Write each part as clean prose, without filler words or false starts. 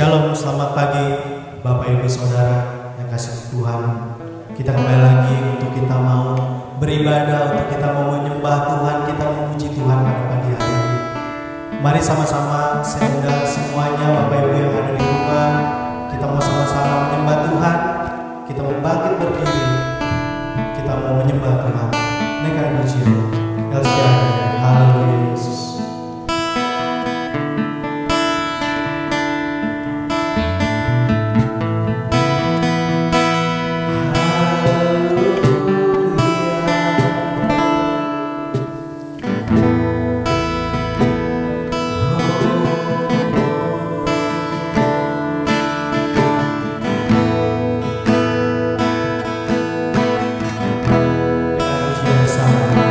Shalom, selamat pagi Bapak Ibu Saudara yang kasih Tuhan. Kita kembali lagi untuk kita mau beribadah, untuk kita mau menyembah Tuhan, kita memuji Tuhan pada pagi hari ini. Mari sama-sama saya undang semuanya Bapak Ibu yang ada di rumah. Kita mau sama-sama menyembah Tuhan. Kita mau bangkit berdiri. Kita mau menyembah Tuhan. Naikkan pujian. El Shaddai, haleluya Yesus. El Shaddai,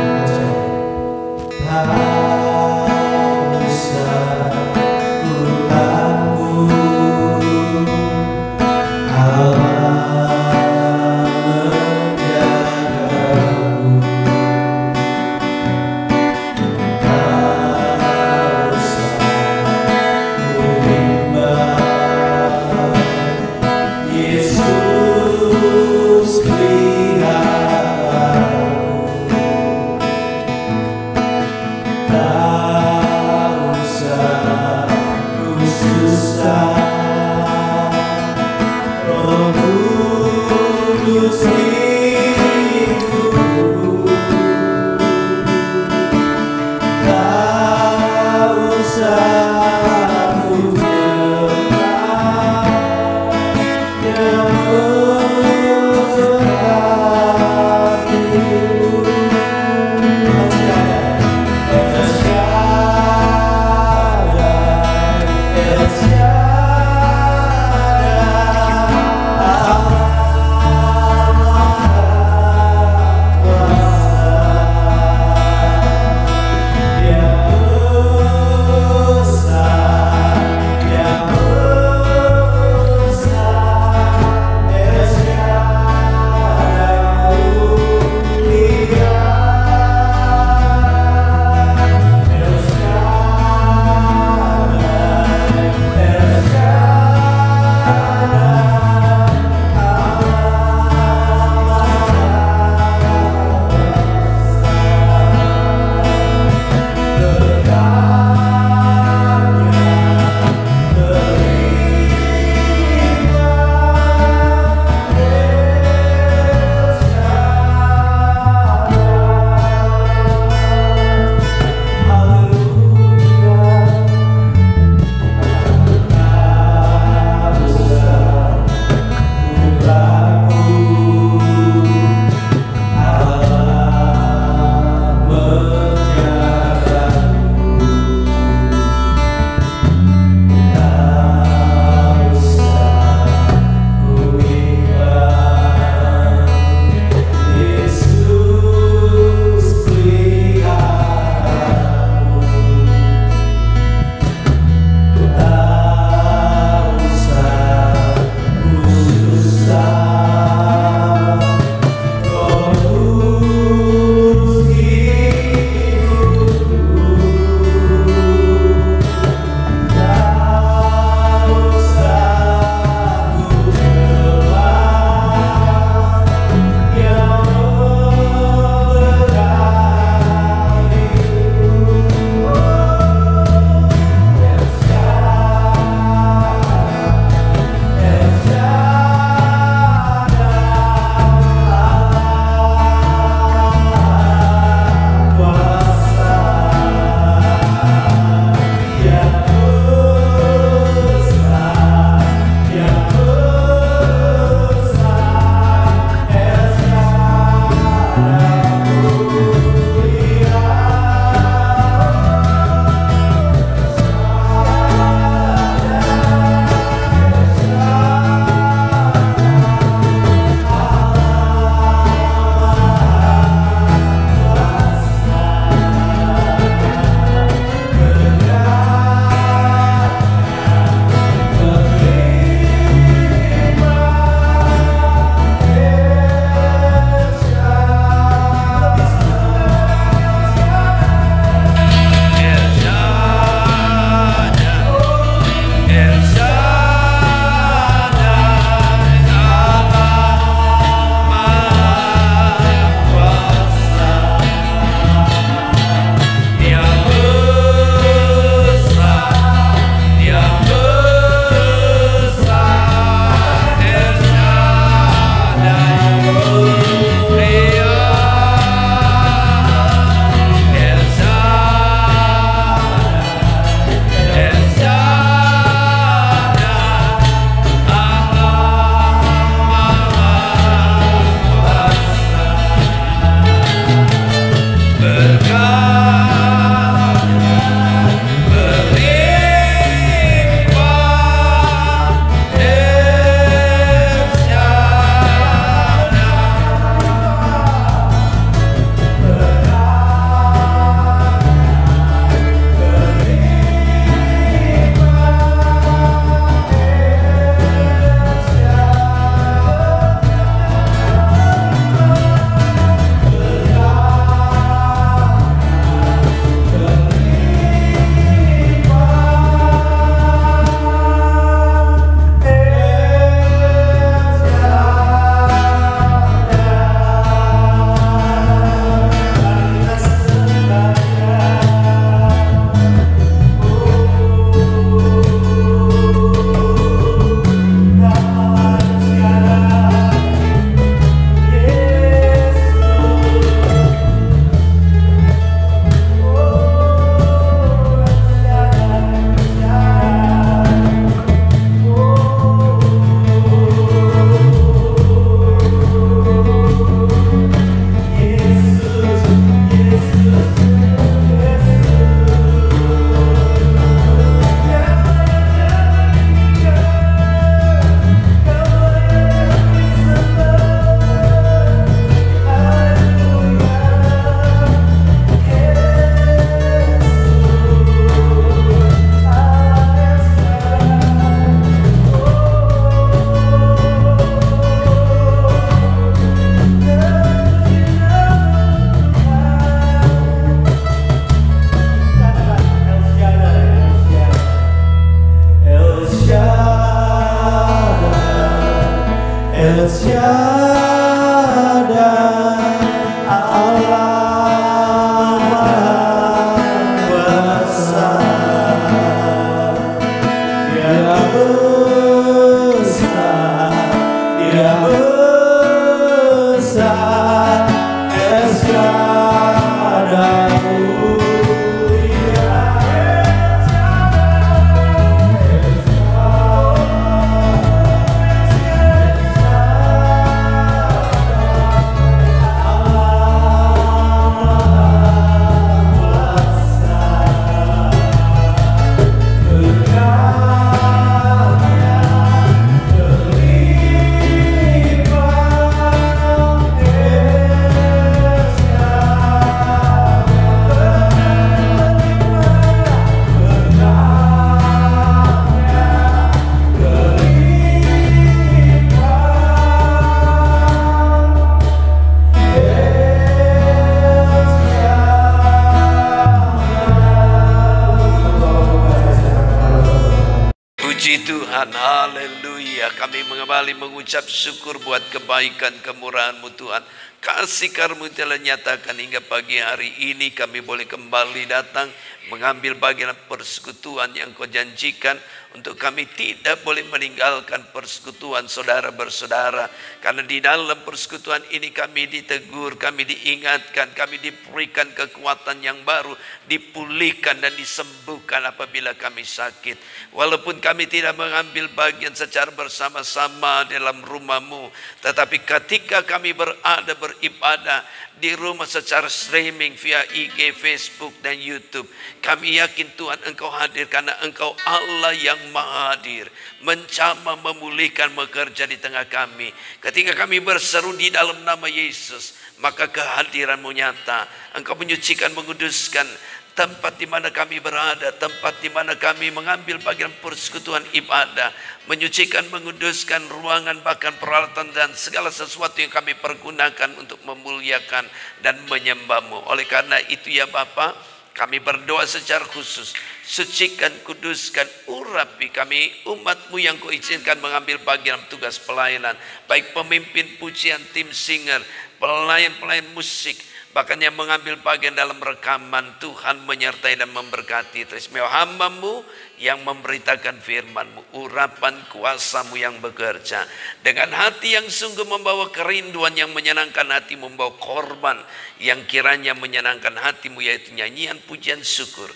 Tuhan, haleluya. Kami kembali mengucap syukur buat kebaikan kemurahan-Mu Tuhan. Kasih karunia telah nyatakan hingga pagi hari ini kami boleh kembali datang mengambil bagian persekutuan yang Kau janjikan. Untuk kami tidak boleh meninggalkan persekutuan saudara bersaudara. Karena di dalam persekutuan ini kami ditegur, kami diingatkan, kami diberikan kekuatan yang baru, dipulihkan dan disembuhkan apabila kami sakit. Walaupun kami tidak mengambil bagian secara bersama-sama dalam rumah-Mu, tetapi ketika kami berada beribadah di rumah secara streaming via IG, Facebook dan YouTube, kami yakin Tuhan Engkau hadir karena Engkau Allah yang Maha hadir, menjamah, memulihkan, bekerja di tengah kami. Ketika kami berseru di dalam nama Yesus, maka kehadiran-Mu nyata. Engkau menyucikan, menguduskan tempat di mana kami berada, tempat di mana kami mengambil bagian persekutuan ibadah, menyucikan, menguduskan ruangan, bahkan peralatan dan segala sesuatu yang kami pergunakan untuk memuliakan dan menyembah-Mu. Oleh karena itu ya Bapa, kami berdoa secara khusus, sucikan, kuduskan, urapi kami umat-Mu yang Kau izinkan mengambil bagian tugas pelayanan, baik pemimpin pujian, tim singer, pelayan-pelayan musik, bahkan yang mengambil bagian dalam rekaman. Tuhan menyertai dan memberkati istimewa hamba-Mu yang memberitakan firman-Mu, urapan kuasa-Mu yang bekerja dengan hati yang sungguh membawa kerinduan yang menyenangkan hati-Mu, membawa korban yang kiranya menyenangkan hati-Mu, yaitu nyanyian pujian syukur.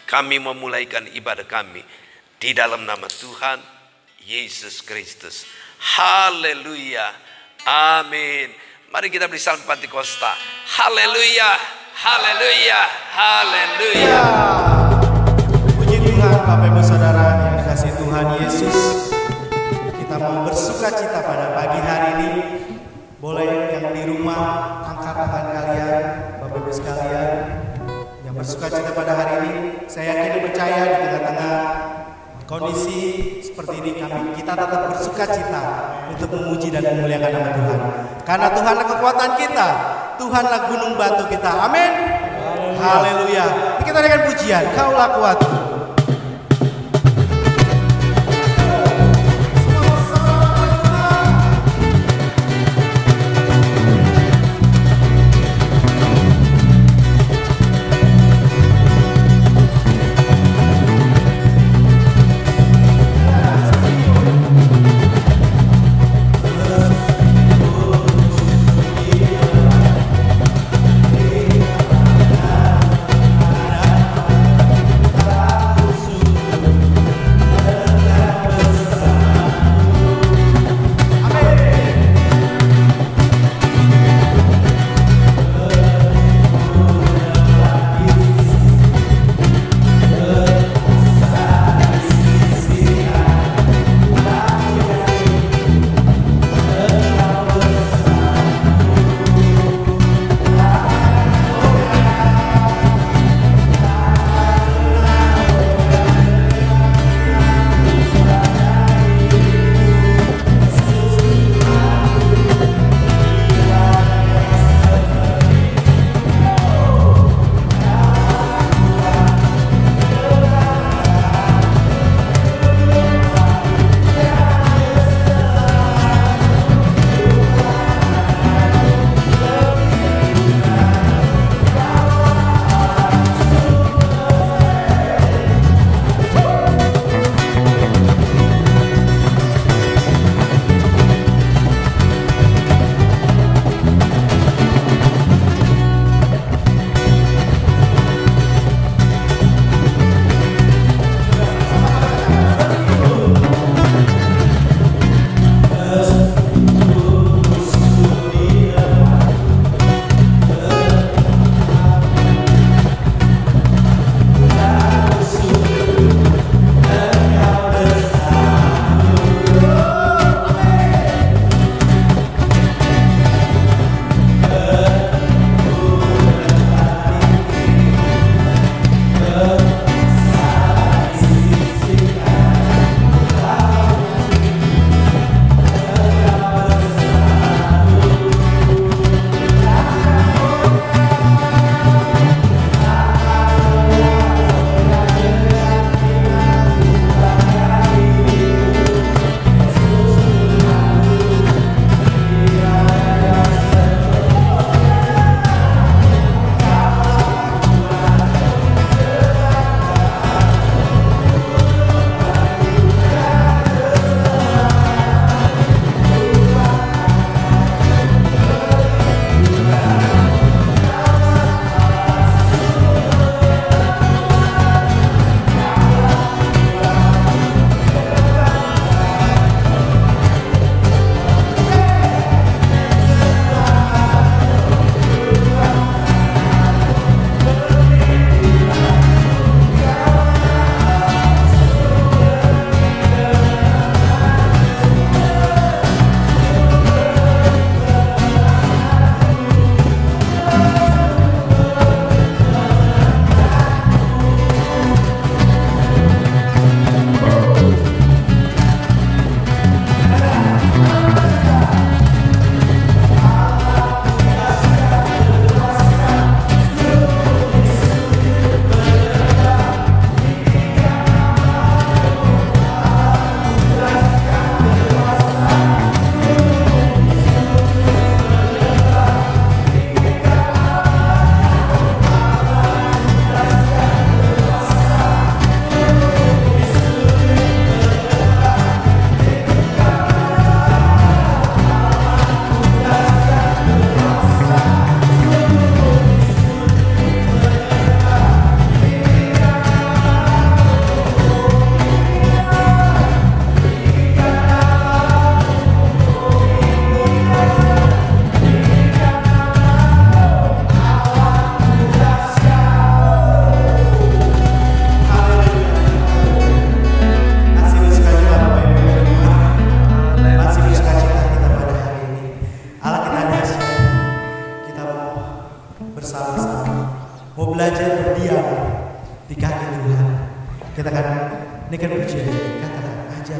Kami memulaikan ibadah kami di dalam nama Tuhan Yesus Kristus. Haleluya, amin. Mari kita beri salam Pentakosta. Haleluya, haleluya, haleluya. Puji Tuhan, Bapak Ibu Saudara yang dikasihi Tuhan Yesus. Kita mau bersuka cita pada pagi hari ini. Boleh yang di rumah angkat tangan kalian, Bapak Ibu sekalian, yang bersuka cita pada hari ini. Saya yakin dan percaya di tengah-tengah kondisi seperti ini kita tetap bersuka cita untuk memuji dan memuliakan nama Tuhan. Karena Tuhanlah kekuatan kita, Tuhanlah gunung batu kita. Amin. Haleluya. Kita dengan pujian, Kaulah kuatku.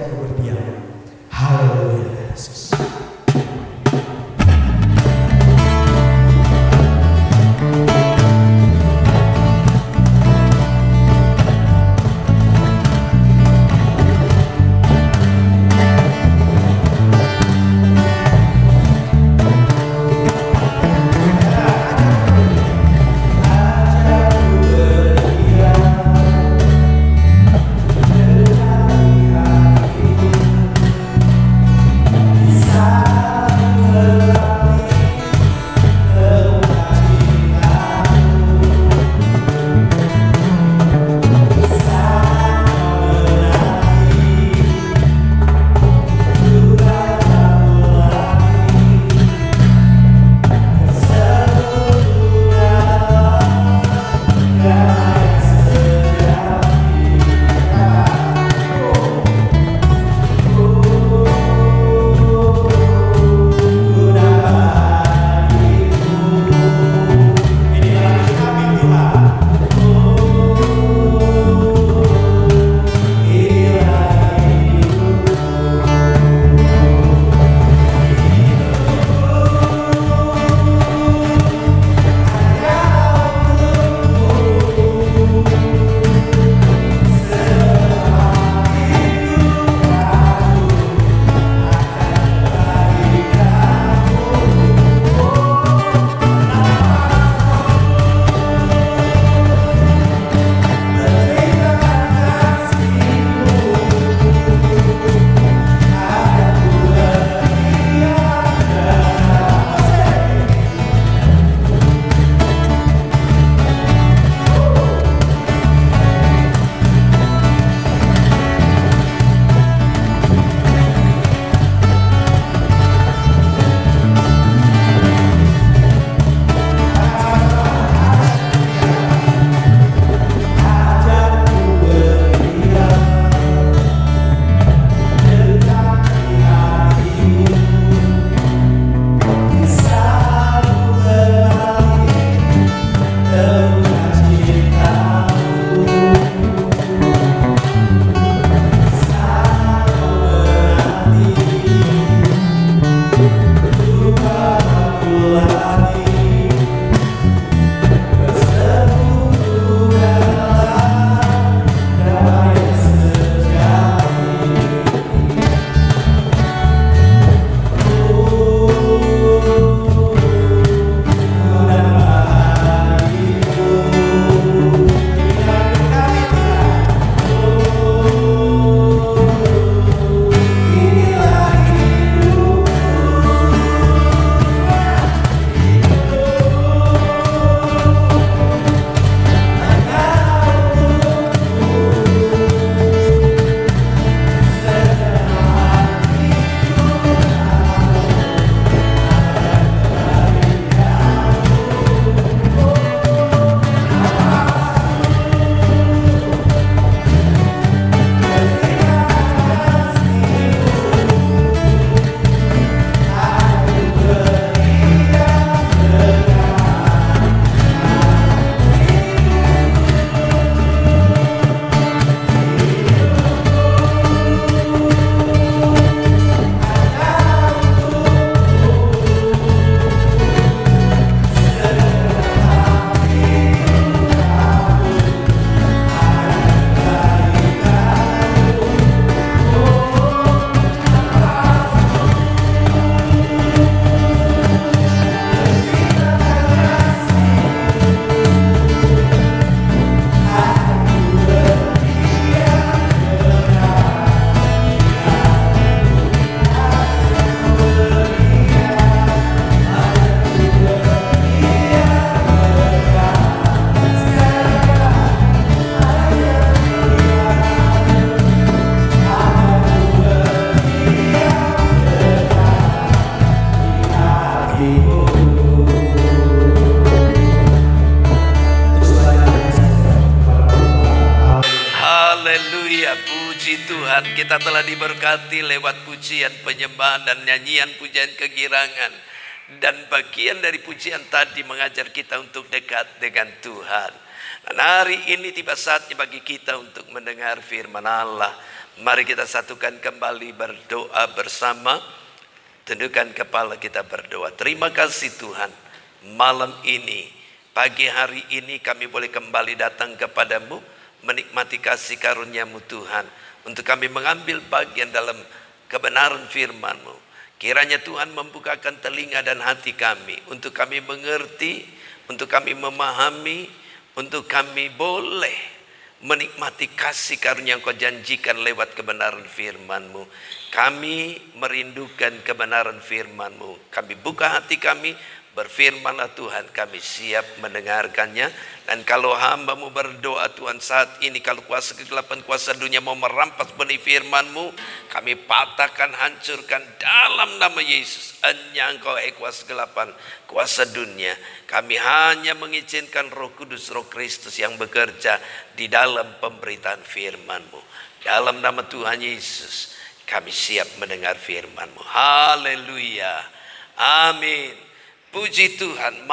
Engkau berdiam. Haleluya Yesus. Puji Tuhan, kita telah diberkati lewat pujian penyembahan dan nyanyian pujian kegirangan. Dan bagian dari pujian tadi mengajar kita untuk dekat dengan Tuhan. Dan hari ini tiba saatnya bagi kita untuk mendengar firman Allah Mari kita satukan kembali berdoa bersama. Tundukkan kepala kita berdoa. Terima kasih Tuhan, malam ini, pagi hari ini kami boleh kembali datang kepadamu, menikmati kasih karunia-Mu Tuhan, untuk kami mengambil bagian dalam kebenaran firman-Mu. Kiranya Tuhan membukakan telinga dan hati kami, untuk kami mengerti, untuk kami memahami, untuk kami boleh menikmati kasih karunia yang Kau janjikan lewat kebenaran firman-Mu. Kami merindukan kebenaran firman-Mu. Kami buka hati kami, berfirmanlah Tuhan, kami siap mendengarkannya. Dan kalau hamba-Mu berdoa Tuhan saat ini, kalau kuasa kegelapan, kuasa dunia mau merampas benih firman-Mu, kami patahkan, hancurkan dalam nama Yesus. Hanya Engkau kuasa kegelapan, kuasa dunia. Kami hanya mengizinkan Roh Kudus, Roh Kristus yang bekerja di dalam pemberitaan firman-Mu. Dalam nama Tuhan Yesus, kami siap mendengar firman-Mu. Haleluya. Amin. Puji Tuhan,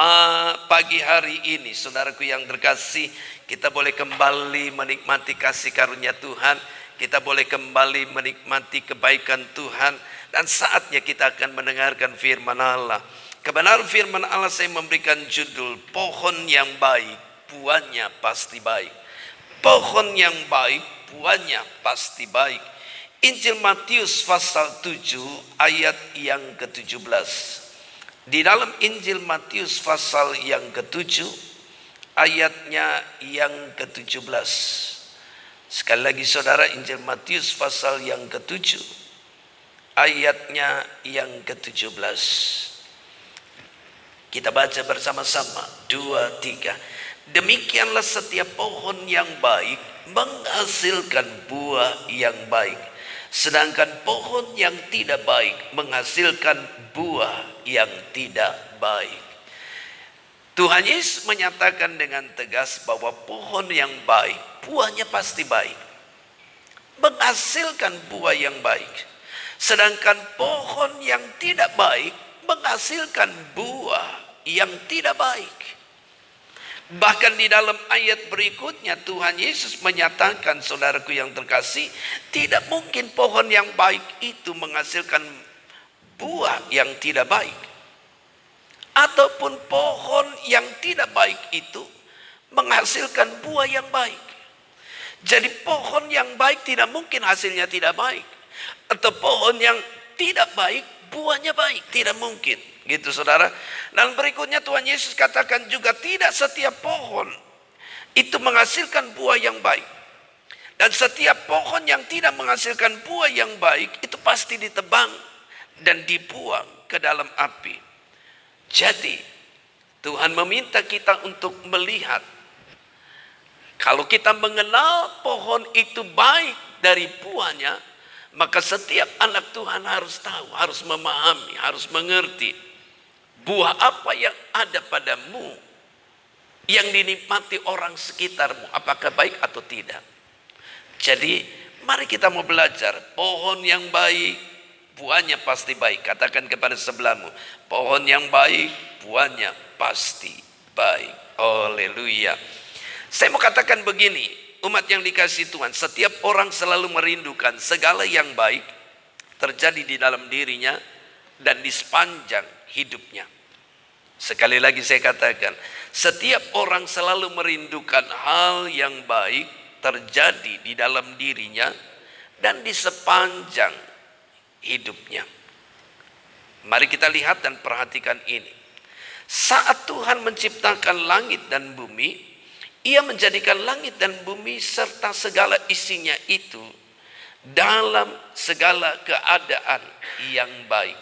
pagi hari ini saudaraku yang terkasih, kita boleh kembali menikmati kasih karunia Tuhan. Kita boleh kembali menikmati kebaikan Tuhan. Dan saatnya kita akan mendengarkan firman Allah. Kebenaran firman Allah saya memberikan judul, pohon yang baik, buahnya pasti baik. Pohon yang baik, buahnya pasti baik. Injil Matius pasal 7 ayat yang ke-17. Di dalam Injil Matius pasal yang ke-7 ayatnya yang ke-17. Sekali lagi saudara, Injil Matius pasal yang ke-7 ayatnya yang ke-17. Kita baca bersama-sama, 2, 3. Demikianlah setiap pohon yang baik menghasilkan buah yang baik, sedangkan pohon yang tidak baik menghasilkan buah yang tidak baik. Tuhan Yesus menyatakan dengan tegas bahwa pohon yang baik, buahnya pasti baik, menghasilkan buah yang baik. Sedangkan pohon yang tidak baik menghasilkan buah yang tidak baik. Bahkan di dalam ayat berikutnya Tuhan Yesus menyatakan, saudaraku yang terkasih, tidak mungkin pohon yang baik itu menghasilkan buah yang tidak baik, ataupun pohon yang tidak baik itu menghasilkan buah yang baik. Jadi pohon yang baik tidak mungkin hasilnya tidak baik, atau pohon yang tidak baik buahnya baik, tidak mungkin. Gitu saudara. Dan berikutnya Tuhan Yesus katakan juga, tidak setiap pohon itu menghasilkan buah yang baik, dan setiap pohon yang tidak menghasilkan buah yang baik itu pasti ditebang dan dibuang ke dalam api. Jadi Tuhan meminta kita untuk melihat, kalau kita mengenal pohon itu baik dari buahnya, maka setiap anak Tuhan harus tahu, harus memahami, harus mengerti buah apa yang ada padamu, yang dinikmati orang sekitarmu, apakah baik atau tidak. Jadi mari kita mau belajar, pohon yang baik buahnya pasti baik. Katakan kepada sebelahmu, pohon yang baik buahnya pasti baik. Haleluya. Saya mau katakan begini, umat yang dikasihi Tuhan, setiap orang selalu merindukan segala yang baik terjadi di dalam dirinya dan di sepanjang hidupnya. Sekali lagi saya katakan, setiap orang selalu merindukan hal yang baik terjadi di dalam dirinya dan di sepanjang hidupnya. Mari kita lihat dan perhatikan ini. Saat Tuhan menciptakan langit dan bumi, Ia menjadikan langit dan bumi serta segala isinya itu dalam segala keadaan yang baik.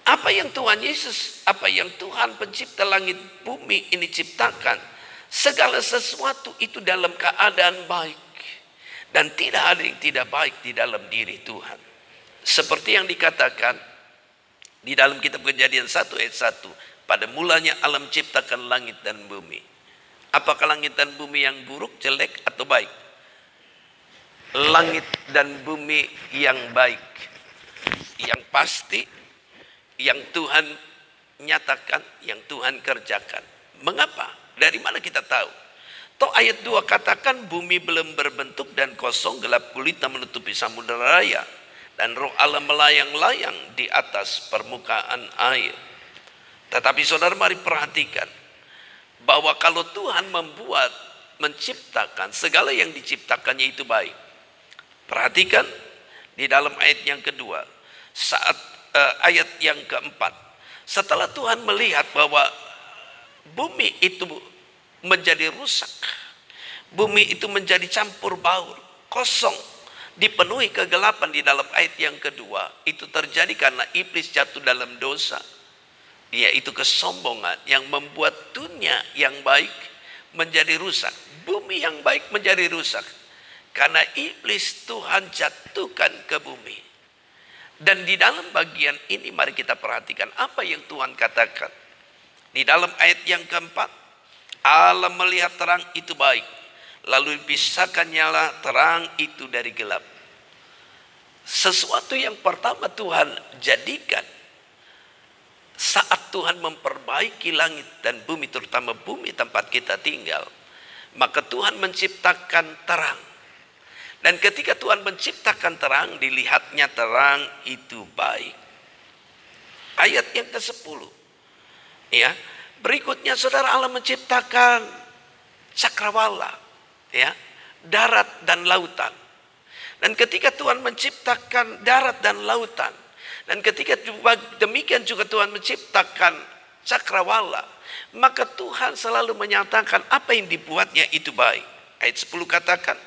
Apa yang Tuhan Yesus, apa yang Tuhan pencipta langit bumi ini ciptakan, segala sesuatu itu dalam keadaan baik. Dan tidak ada yang tidak baik di dalam diri Tuhan. Seperti yang dikatakan di dalam kitab Kejadian 1 ayat 1. Pada mulanya Allah menciptakan langit dan bumi. Apakah langit dan bumi yang buruk, jelek atau baik? Langit dan bumi yang baik. Yang pasti, yang Tuhan nyatakan, yang Tuhan kerjakan. Mengapa? Dari mana kita tahu? Toh ayat 2 katakan bumi belum berbentuk dan kosong, gelap gulita menutupi samudera raya, dan roh Allah melayang-layang di atas permukaan air. Tetapi saudara, mari perhatikan bahwa kalau Tuhan menciptakan, segala yang diciptakannya itu baik. Perhatikan di dalam ayat yang kedua, saat ayat yang keempat, setelah Tuhan melihat bahwa bumi itu menjadi rusak, bumi itu menjadi campur baur, kosong, dipenuhi kegelapan. Di dalam ayat yang kedua, itu terjadi karena iblis jatuh dalam dosa, yaitu kesombongan yang membuat dunia yang baik menjadi rusak, bumi yang baik menjadi rusak, karena iblis Tuhan jatuhkan ke bumi. Dan di dalam bagian ini mari kita perhatikan apa yang Tuhan katakan. Di dalam ayat yang keempat, Allah melihat terang itu baik, lalu dipisahkannya terang itu dari gelap. Sesuatu yang pertama Tuhan jadikan saat Tuhan memperbaiki langit dan bumi, terutama bumi tempat kita tinggal, maka Tuhan menciptakan terang. Dan ketika Tuhan menciptakan terang, dilihatnya terang itu baik. Ayat yang ke-10. Ya, berikutnya saudara, Allah menciptakan cakrawala, ya, darat dan lautan. Dan ketika Tuhan menciptakan darat dan lautan, dan ketika demikian juga Tuhan menciptakan cakrawala, maka Tuhan selalu menyatakan apa yang dibuatnya itu baik. Ayat 10 katakan,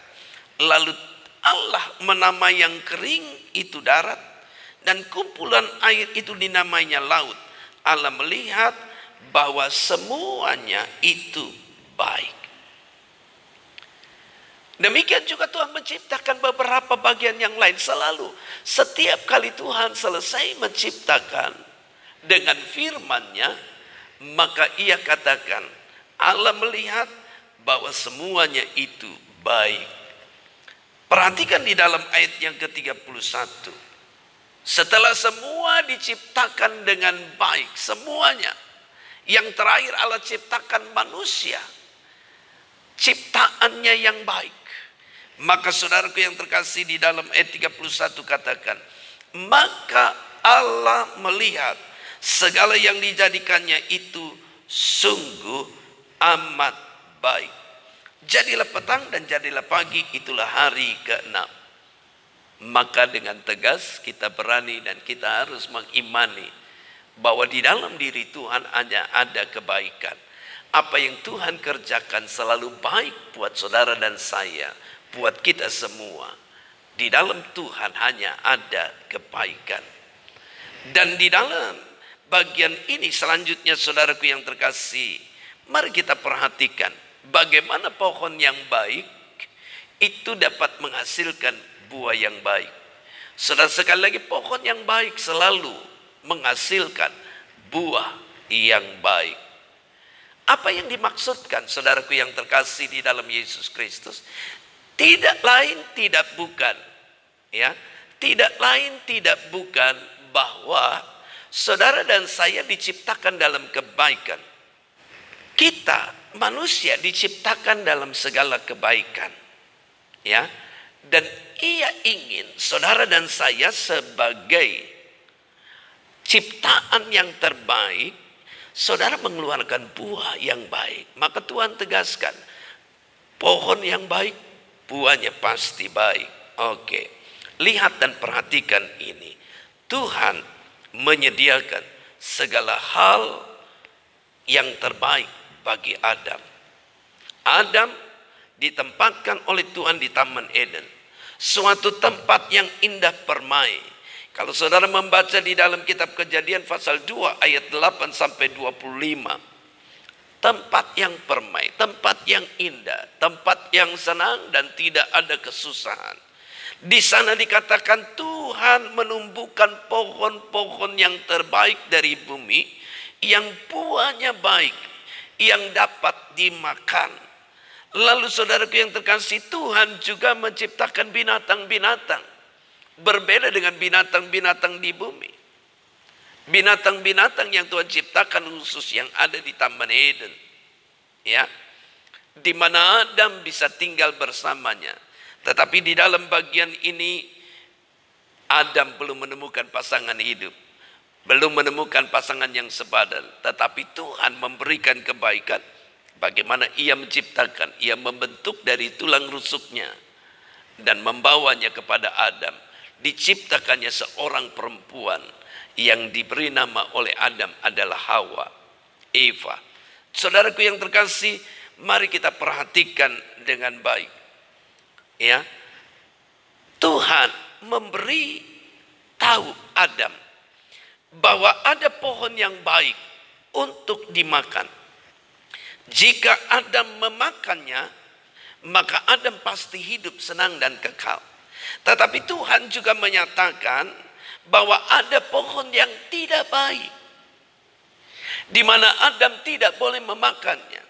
lalu Allah menamai yang kering itu darat, dan kumpulan air itu dinamainya laut. Allah melihat bahwa semuanya itu baik. Demikian juga Tuhan menciptakan beberapa bagian yang lain. Selalu setiap kali Tuhan selesai menciptakan dengan firman-Nya, maka ia katakan Allah melihat bahwa semuanya itu baik. Perhatikan di dalam ayat yang ke-31. Setelah semua diciptakan dengan baik, semuanya, yang terakhir Allah ciptakan manusia, ciptaannya yang baik. Maka saudaraku yang terkasih, di dalam ayat 31 katakan, maka Allah melihat segala yang dijadikannya itu sungguh amat baik. Jadilah petang dan jadilah pagi, itulah hari ke-6. Maka dengan tegas kita berani dan kita harus mengimani bahwa di dalam diri Tuhan hanya ada kebaikan. Apa yang Tuhan kerjakan selalu baik buat saudara dan saya, buat kita semua. Di dalam Tuhan hanya ada kebaikan. Dan di dalam bagian ini selanjutnya saudaraku yang terkasih, mari kita perhatikan bagaimana pohon yang baik itu dapat menghasilkan buah yang baik. Saudara, sekali lagi, pohon yang baik selalu menghasilkan buah yang baik. Apa yang dimaksudkan saudaraku yang terkasih di dalam Yesus Kristus? Tidak lain tidak bukan, ya, tidak lain tidak bukan bahwa saudara dan saya diciptakan dalam kebaikan. Kita manusia diciptakan dalam segala kebaikan, ya, dan ia ingin saudara dan saya sebagai ciptaan yang terbaik, saudara mengeluarkan buah yang baik. Maka Tuhan tegaskan, pohon yang baik, buahnya pasti baik. Oke, lihat dan perhatikan ini. Tuhan menyediakan segala hal yang terbaik bagi Adam. Adam ditempatkan oleh Tuhan di Taman Eden, suatu tempat yang indah permai. Kalau saudara membaca di dalam kitab Kejadian pasal 2 ayat 8 sampai 25, tempat yang permai, tempat yang indah, tempat yang senang dan tidak ada kesusahan. Di sana dikatakan Tuhan menumbuhkan pohon-pohon yang terbaik dari bumi, yang buahnya baik, yang dapat dimakan. Lalu saudaraku yang terkasih, Tuhan juga menciptakan binatang-binatang. Berbeda dengan binatang-binatang di bumi. Binatang-binatang yang Tuhan ciptakan khusus yang ada di Taman Eden. Ya. di mana Adam bisa tinggal bersamanya. Tetapi di dalam bagian ini Adam belum menemukan pasangan hidup, belum menemukan pasangan yang sepadan. Tetapi Tuhan memberikan kebaikan. Bagaimana ia menciptakan, ia membentuk dari tulang rusuknya dan membawanya kepada Adam. Diciptakannya seorang perempuan yang diberi nama oleh Adam adalah Hawa, Eva. Saudaraku yang terkasih, mari kita perhatikan dengan baik. Ya, Tuhan memberi tahu Adam bahwa ada pohon yang baik untuk dimakan. Jika Adam memakannya, maka Adam pasti hidup senang dan kekal. Tetapi Tuhan juga menyatakan bahwa ada pohon yang tidak baik, di mana Adam tidak boleh memakannya.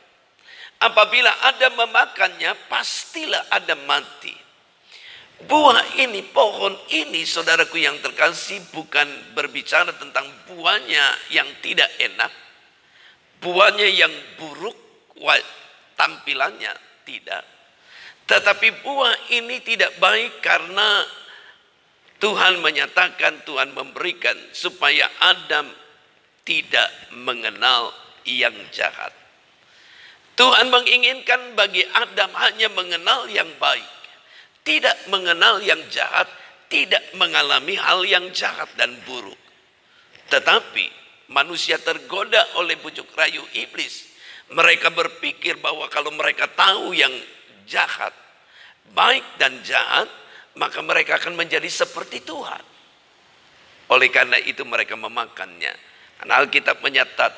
Apabila Adam memakannya, pastilah Adam mati. Buah ini, pohon ini, saudaraku yang terkasih, bukan berbicara tentang buahnya yang tidak enak, buahnya yang buruk, tampilannya tidak. Tetapi buah ini tidak baik karena Tuhan menyatakan, Tuhan memberikan supaya Adam tidak mengenal yang jahat. Tuhan menginginkan bagi Adam hanya mengenal yang baik, tidak mengenal yang jahat, tidak mengalami hal yang jahat dan buruk. Tetapi manusia tergoda oleh bujuk rayu iblis. Mereka berpikir bahwa kalau mereka tahu yang jahat, baik dan jahat, maka mereka akan menjadi seperti Tuhan. Oleh karena itu mereka memakannya. Karena Alkitab menyatat,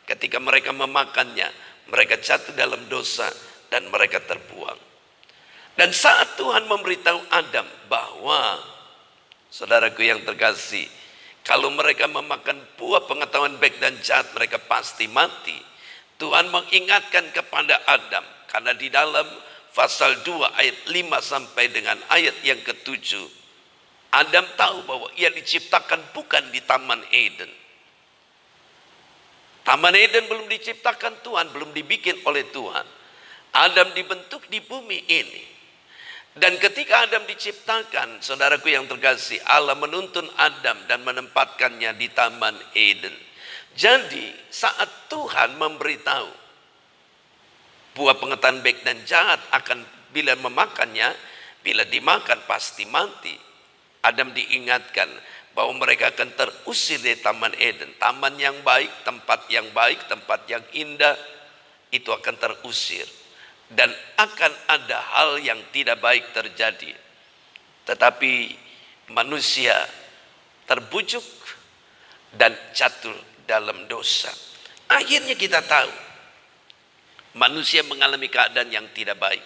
ketika mereka memakannya, mereka jatuh dalam dosa dan mereka terbuang. Dan saat Tuhan memberitahu Adam bahwa, saudaraku yang terkasih, kalau mereka memakan buah pengetahuan baik dan jahat, mereka pasti mati. Tuhan mengingatkan kepada Adam, karena di dalam pasal 2 ayat 5 sampai dengan ayat yang ke-7, Adam tahu bahwa ia diciptakan bukan di Taman Eden. Taman Eden belum diciptakan Tuhan, belum dibikin oleh Tuhan. Adam dibentuk di bumi ini. Dan ketika Adam diciptakan, saudaraku yang terkasih, Allah menuntun Adam dan menempatkannya di Taman Eden. Jadi saat Tuhan memberitahu buah pengetahuan baik dan jahat akan bila memakannya, bila dimakan pasti mati, Adam diingatkan bahwa mereka akan terusir dari Taman Eden. Taman yang baik, tempat yang indah, itu akan terusir. Dan akan ada hal yang tidak baik terjadi. Tetapi manusia terbujuk dan jatuh dalam dosa. Akhirnya kita tahu, manusia mengalami keadaan yang tidak baik.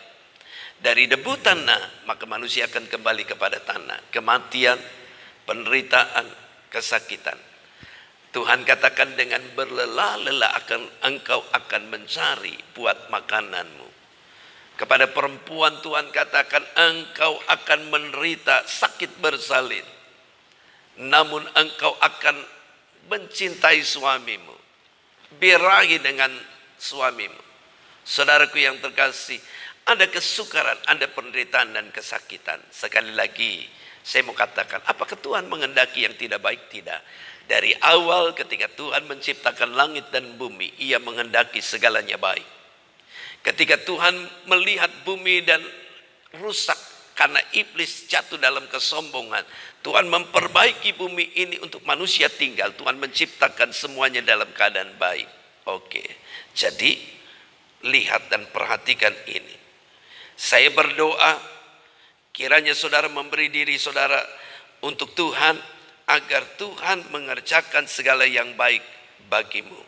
Dari debu tanah, maka manusia akan kembali kepada tanah. Kematian, penderitaan, kesakitan. Tuhan katakan dengan berlelah-lelah engkau akan mencari buat makananmu. Kepada perempuan Tuhan katakan engkau akan menderita sakit bersalin. Namun engkau akan mencintai suamimu. Birahi dengan suamimu. Saudaraku yang terkasih, ada kesukaran, ada penderitaan dan kesakitan. Sekali lagi, saya mau katakan, apakah Tuhan menghendaki yang tidak baik? Tidak. Dari awal ketika Tuhan menciptakan langit dan bumi, ia menghendaki segalanya baik. Ketika Tuhan melihat bumi dan rusak karena iblis jatuh dalam kesombongan, Tuhan memperbaiki bumi ini untuk manusia tinggal. Tuhan menciptakan semuanya dalam keadaan baik. Oke, jadi lihat dan perhatikan ini. Saya berdoa, kiranya saudara memberi diri saudara untuk Tuhan, agar Tuhan mengerjakan segala yang baik bagimu.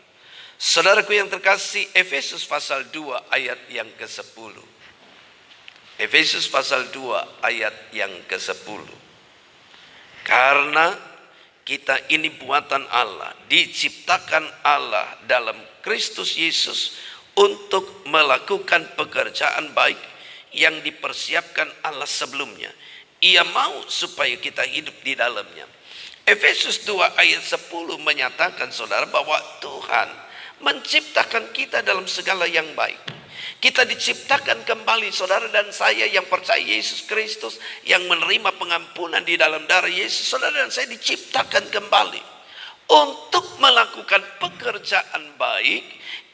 Saudaraku yang terkasih, Efesus pasal 2 ayat yang ke-10. Efesus pasal 2 ayat yang ke-10. Karena kita ini buatan Allah, diciptakan Allah dalam Kristus Yesus untuk melakukan pekerjaan baik yang dipersiapkan Allah sebelumnya. Ia mau supaya kita hidup di dalamnya. Efesus 2 ayat 10 menyatakan saudara bahwa Tuhan menciptakan kita dalam segala yang baik. Kita diciptakan kembali, saudara dan saya yang percaya Yesus Kristus, yang menerima pengampunan di dalam darah Yesus. Saudara dan saya diciptakan kembali untuk melakukan pekerjaan baik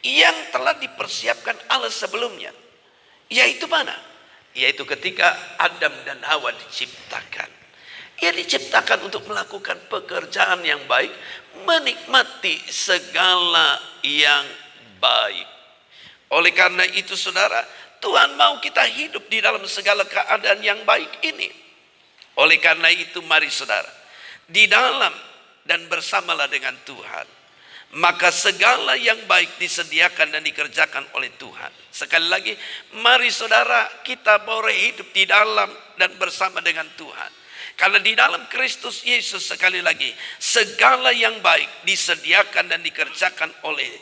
yang telah dipersiapkan Allah sebelumnya. Yaitu mana? Yaitu ketika Adam dan Hawa diciptakan. Ia diciptakan untuk melakukan pekerjaan yang baik, menikmati segala yang baik. Oleh karena itu saudara, Tuhan mau kita hidup di dalam segala keadaan yang baik ini. Oleh karena itu mari saudara, di dalam dan bersamalah dengan Tuhan, maka segala yang baik disediakan dan dikerjakan oleh Tuhan. Sekali lagi, mari saudara, kita boleh hidup di dalam dan bersama dengan Tuhan. Karena di dalam Kristus Yesus, sekali lagi, segala yang baik disediakan dan dikerjakan oleh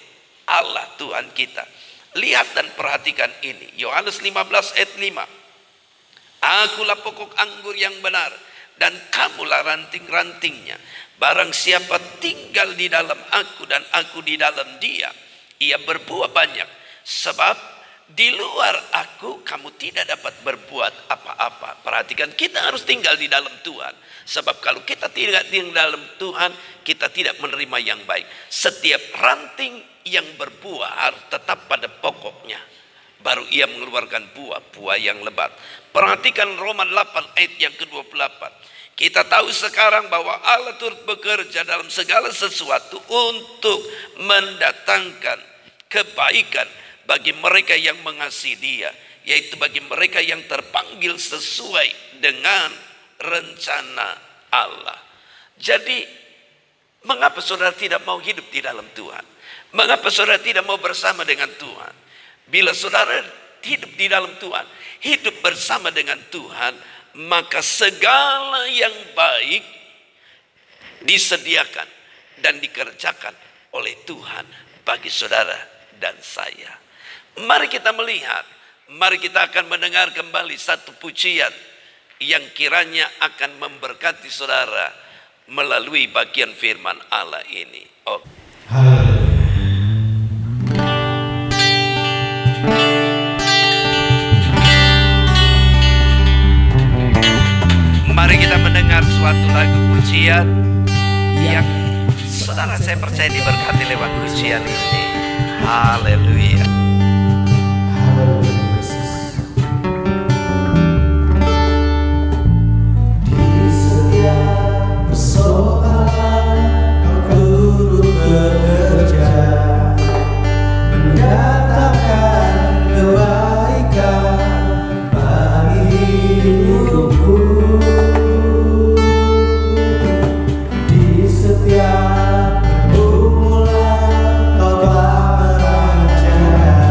Allah Tuhan kita. Lihat dan perhatikan ini. Yohanes 15 ayat 5. Akulah pokok anggur yang benar, dan kamulah ranting-rantingnya. Barang siapa tinggal di dalam aku dan aku di dalam dia, ia berbuah banyak. Sebab di luar aku kamu tidak dapat berbuat apa-apa. Perhatikan, kita harus tinggal di dalam Tuhan. Sebab kalau kita tidak tinggal di dalam Tuhan, kita tidak menerima yang baik. Setiap ranting yang berbuah harus tetap pada pokoknya, baru ia mengeluarkan buah yang lebat. Perhatikan Roma 8 ayat yang ke-28. Kita tahu sekarang bahwa Allah turut bekerja dalam segala sesuatu untuk mendatangkan kebaikan bagi mereka yang mengasihi Dia, yaitu bagi mereka yang terpanggil sesuai dengan rencana Allah. Jadi mengapa saudara tidak mau hidup di dalam Tuhan? Mengapa saudara tidak mau bersama dengan Tuhan? Bila saudara hidup di dalam Tuhan, hidup bersama dengan Tuhan, maka segala yang baik disediakan dan dikerjakan oleh Tuhan bagi saudara dan saya. Mari kita melihat, mari kita akan mendengar kembali satu pujian yang kiranya akan memberkati saudara melalui bagian firman Allah ini. Mari kita mendengar suatu lagu pujian yang saudara saya percaya diberkati lewat pujian ini. Haleluya. Di setiap persoalan kau turut bekerja, mendatangkan kebaikan bagi hidupku. Di setiap pergumulan kau telah merancang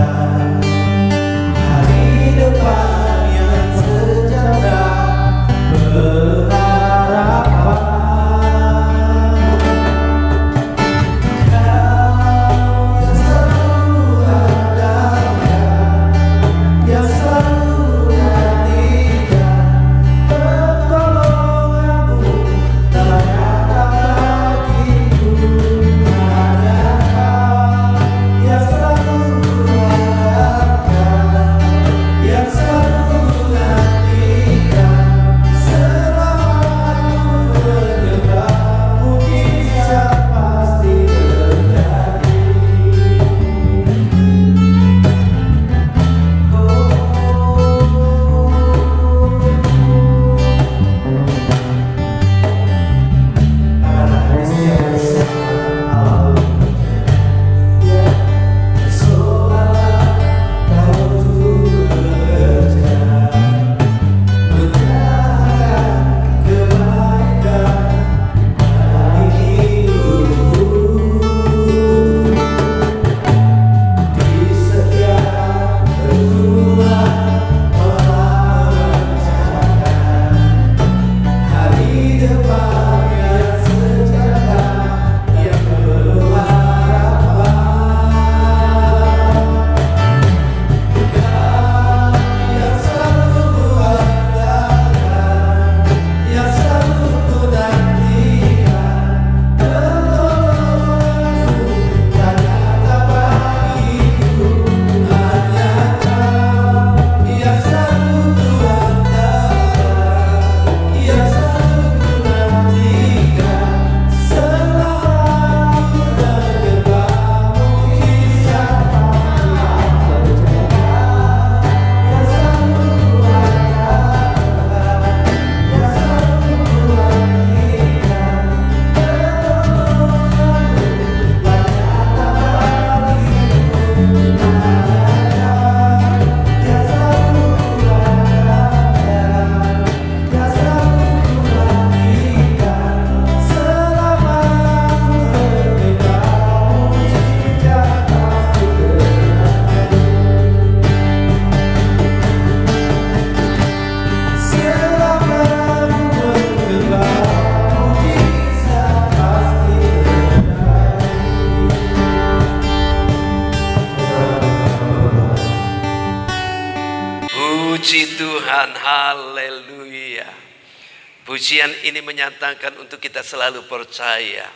Pujian ini menyatakan untuk kita selalu percaya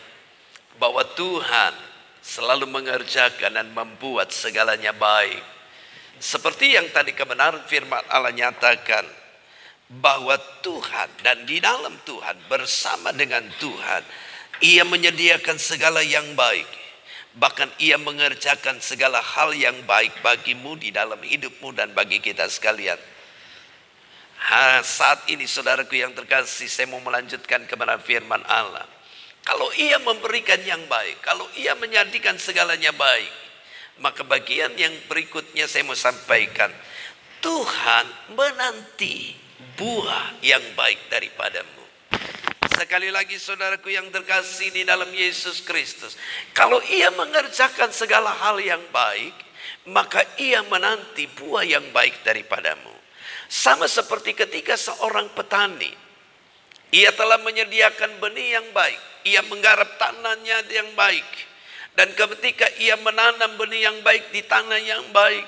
bahwa Tuhan selalu mengerjakan dan membuat segalanya baik. Seperti yang tadi kebenaran firman Allah nyatakan, bahwa Tuhan dan di dalam Tuhan, bersama dengan Tuhan, Ia menyediakan segala yang baik. Bahkan Ia mengerjakan segala hal yang baik bagimu di dalam hidupmu dan bagi kita sekalian. Saat ini saudaraku yang terkasih, saya mau melanjutkan kebenaran firman Allah. Kalau Ia memberikan yang baik, kalau Ia menjadikan segalanya baik, maka bagian yang berikutnya saya mau sampaikan, Tuhan menanti buah yang baik daripadamu. Sekali lagi saudaraku yang terkasih di dalam Yesus Kristus, kalau Ia mengerjakan segala hal yang baik, maka Ia menanti buah yang baik daripadamu. Sama seperti ketika seorang petani, ia telah menyediakan benih yang baik, ia menggarap tanahnya yang baik, dan ketika ia menanam benih yang baik di tanah yang baik,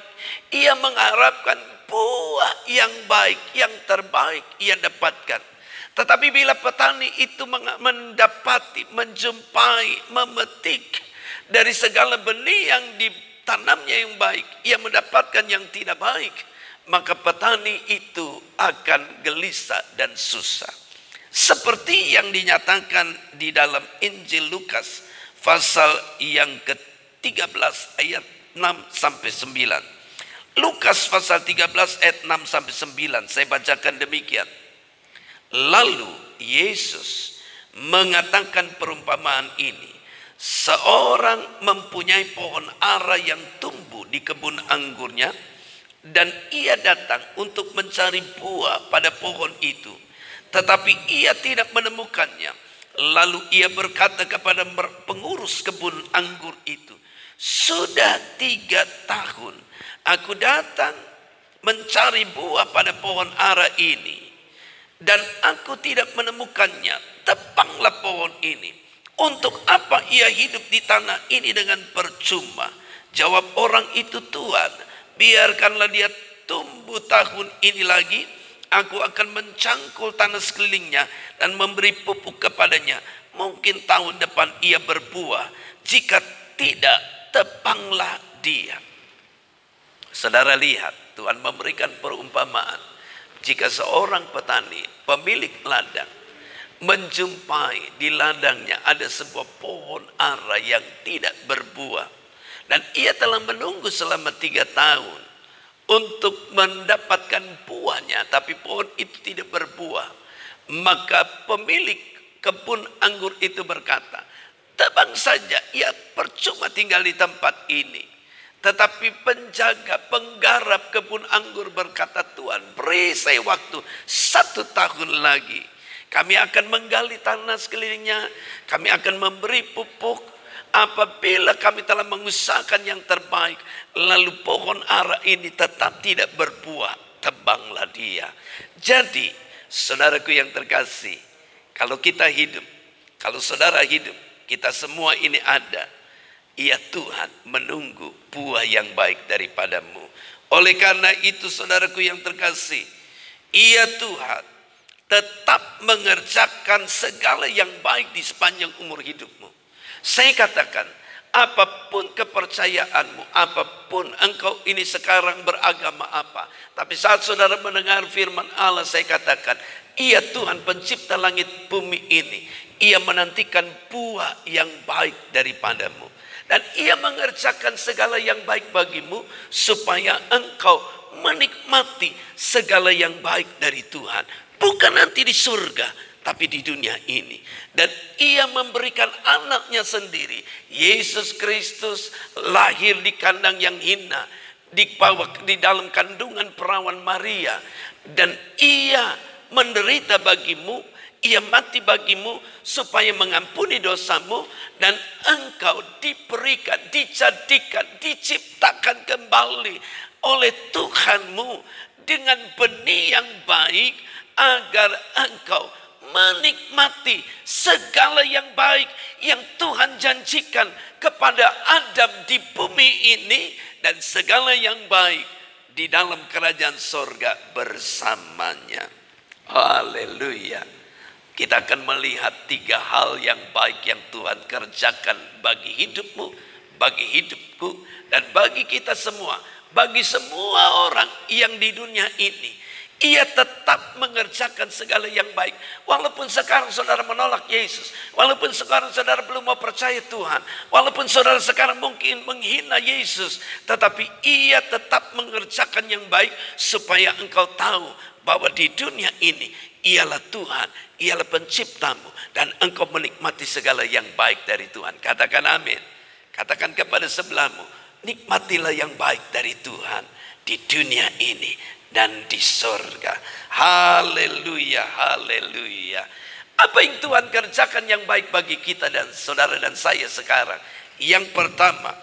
ia mengharapkan buah yang baik, yang terbaik ia dapatkan. Tetapi bila petani itu mendapati, menjumpai, memetik dari segala benih yang ditanamnya yang baik, ia mendapatkan yang tidak baik, maka petani itu akan gelisah dan susah. Seperti yang dinyatakan di dalam Injil Lukas pasal yang ke-13 ayat 6 sampai 9. Lukas pasal 13 ayat 6 sampai 9, saya bacakan demikian. Lalu Yesus mengatakan perumpamaan ini. Seorang mempunyai pohon ara yang tumbuh di kebun anggurnya, dan ia datang untuk mencari buah pada pohon itu, tetapi ia tidak menemukannya. Lalu ia berkata kepada pengurus kebun anggur itu, sudah 3 tahun aku datang mencari buah pada pohon ara ini, dan aku tidak menemukannya. Tebanglah pohon ini. Untuk apa ia hidup di tanah ini dengan percuma? Jawab orang itu, Tuhan, biarkanlah dia tumbuh tahun ini lagi. Aku akan mencangkul tanah sekelilingnya dan memberi pupuk kepadanya. Mungkin tahun depan ia berbuah. Jika tidak, tebanglah dia. Saudara lihat, Tuhan memberikan perumpamaan. Jika seorang petani, pemilik ladang, menjumpai di ladangnya ada sebuah pohon ara yang tidak berbuah, dan ia telah menunggu selama 3 tahun untuk mendapatkan buahnya, tapi pohon itu tidak berbuah. Maka pemilik kebun anggur itu berkata, tebang saja, ia percuma tinggal di tempat ini. Tetapi penjaga, penggarap kebun anggur berkata, Tuhan, beri saya waktu 1 tahun lagi. Kami akan menggali tanah sekelilingnya, kami akan memberi pupuk. Apabila kami telah mengusahakan yang terbaik, lalu pohon ara ini tetap tidak berbuah, tebanglah dia. Jadi, saudaraku yang terkasih, kalau kita hidup, kalau saudara hidup, kita semua ini ada, ya Tuhan menunggu buah yang baik daripadamu. Oleh karena itu, saudaraku yang terkasih, ya Tuhan tetap mengerjakan segala yang baik di sepanjang umur hidupmu. Saya katakan, apapun kepercayaanmu, apapun engkau ini sekarang beragama apa, tapi saat saudara mendengar firman Allah, saya katakan, iya Tuhan pencipta langit bumi ini, ia menantikan buah yang baik daripadamu, dan ia mengerjakan segala yang baik bagimu, supaya engkau menikmati segala yang baik dari Tuhan, bukan nanti di surga, tapi di dunia ini. Dan ia memberikan anaknya sendiri, Yesus Kristus, lahir di kandang yang hina, di dalam kandungan perawan Maria, dan ia menderita bagimu, ia mati bagimu, supaya mengampuni dosamu, dan engkau diberikan, dijadikan, diciptakan kembali oleh Tuhanmu dengan benih yang baik, agar engkau menikmati segala yang baik yang Tuhan janjikan kepada Adam di bumi ini, dan segala yang baik di dalam kerajaan sorga bersamanya. Haleluya. Kita akan melihat 3 hal yang baik yang Tuhan kerjakan bagi hidupmu, bagi hidupku, dan bagi kita semua. Bagi semua orang yang di dunia ini, ia tetap mengerjakan segala yang baik. Walaupun sekarang saudara menolak Yesus, walaupun sekarang saudara belum mau percaya Tuhan, walaupun saudara sekarang mungkin menghina Yesus, tetapi ia tetap mengerjakan yang baik supaya engkau tahu bahwa di dunia ini ialah Tuhan, ialah penciptamu, dan engkau menikmati segala yang baik dari Tuhan. Katakan amin. Katakan kepada sebelahmu, nikmatilah yang baik dari Tuhan di dunia ini dan di surga. Haleluya, haleluya. Apa yang Tuhan kerjakan yang baik bagi kita dan saudara dan saya sekarang? Yang pertama,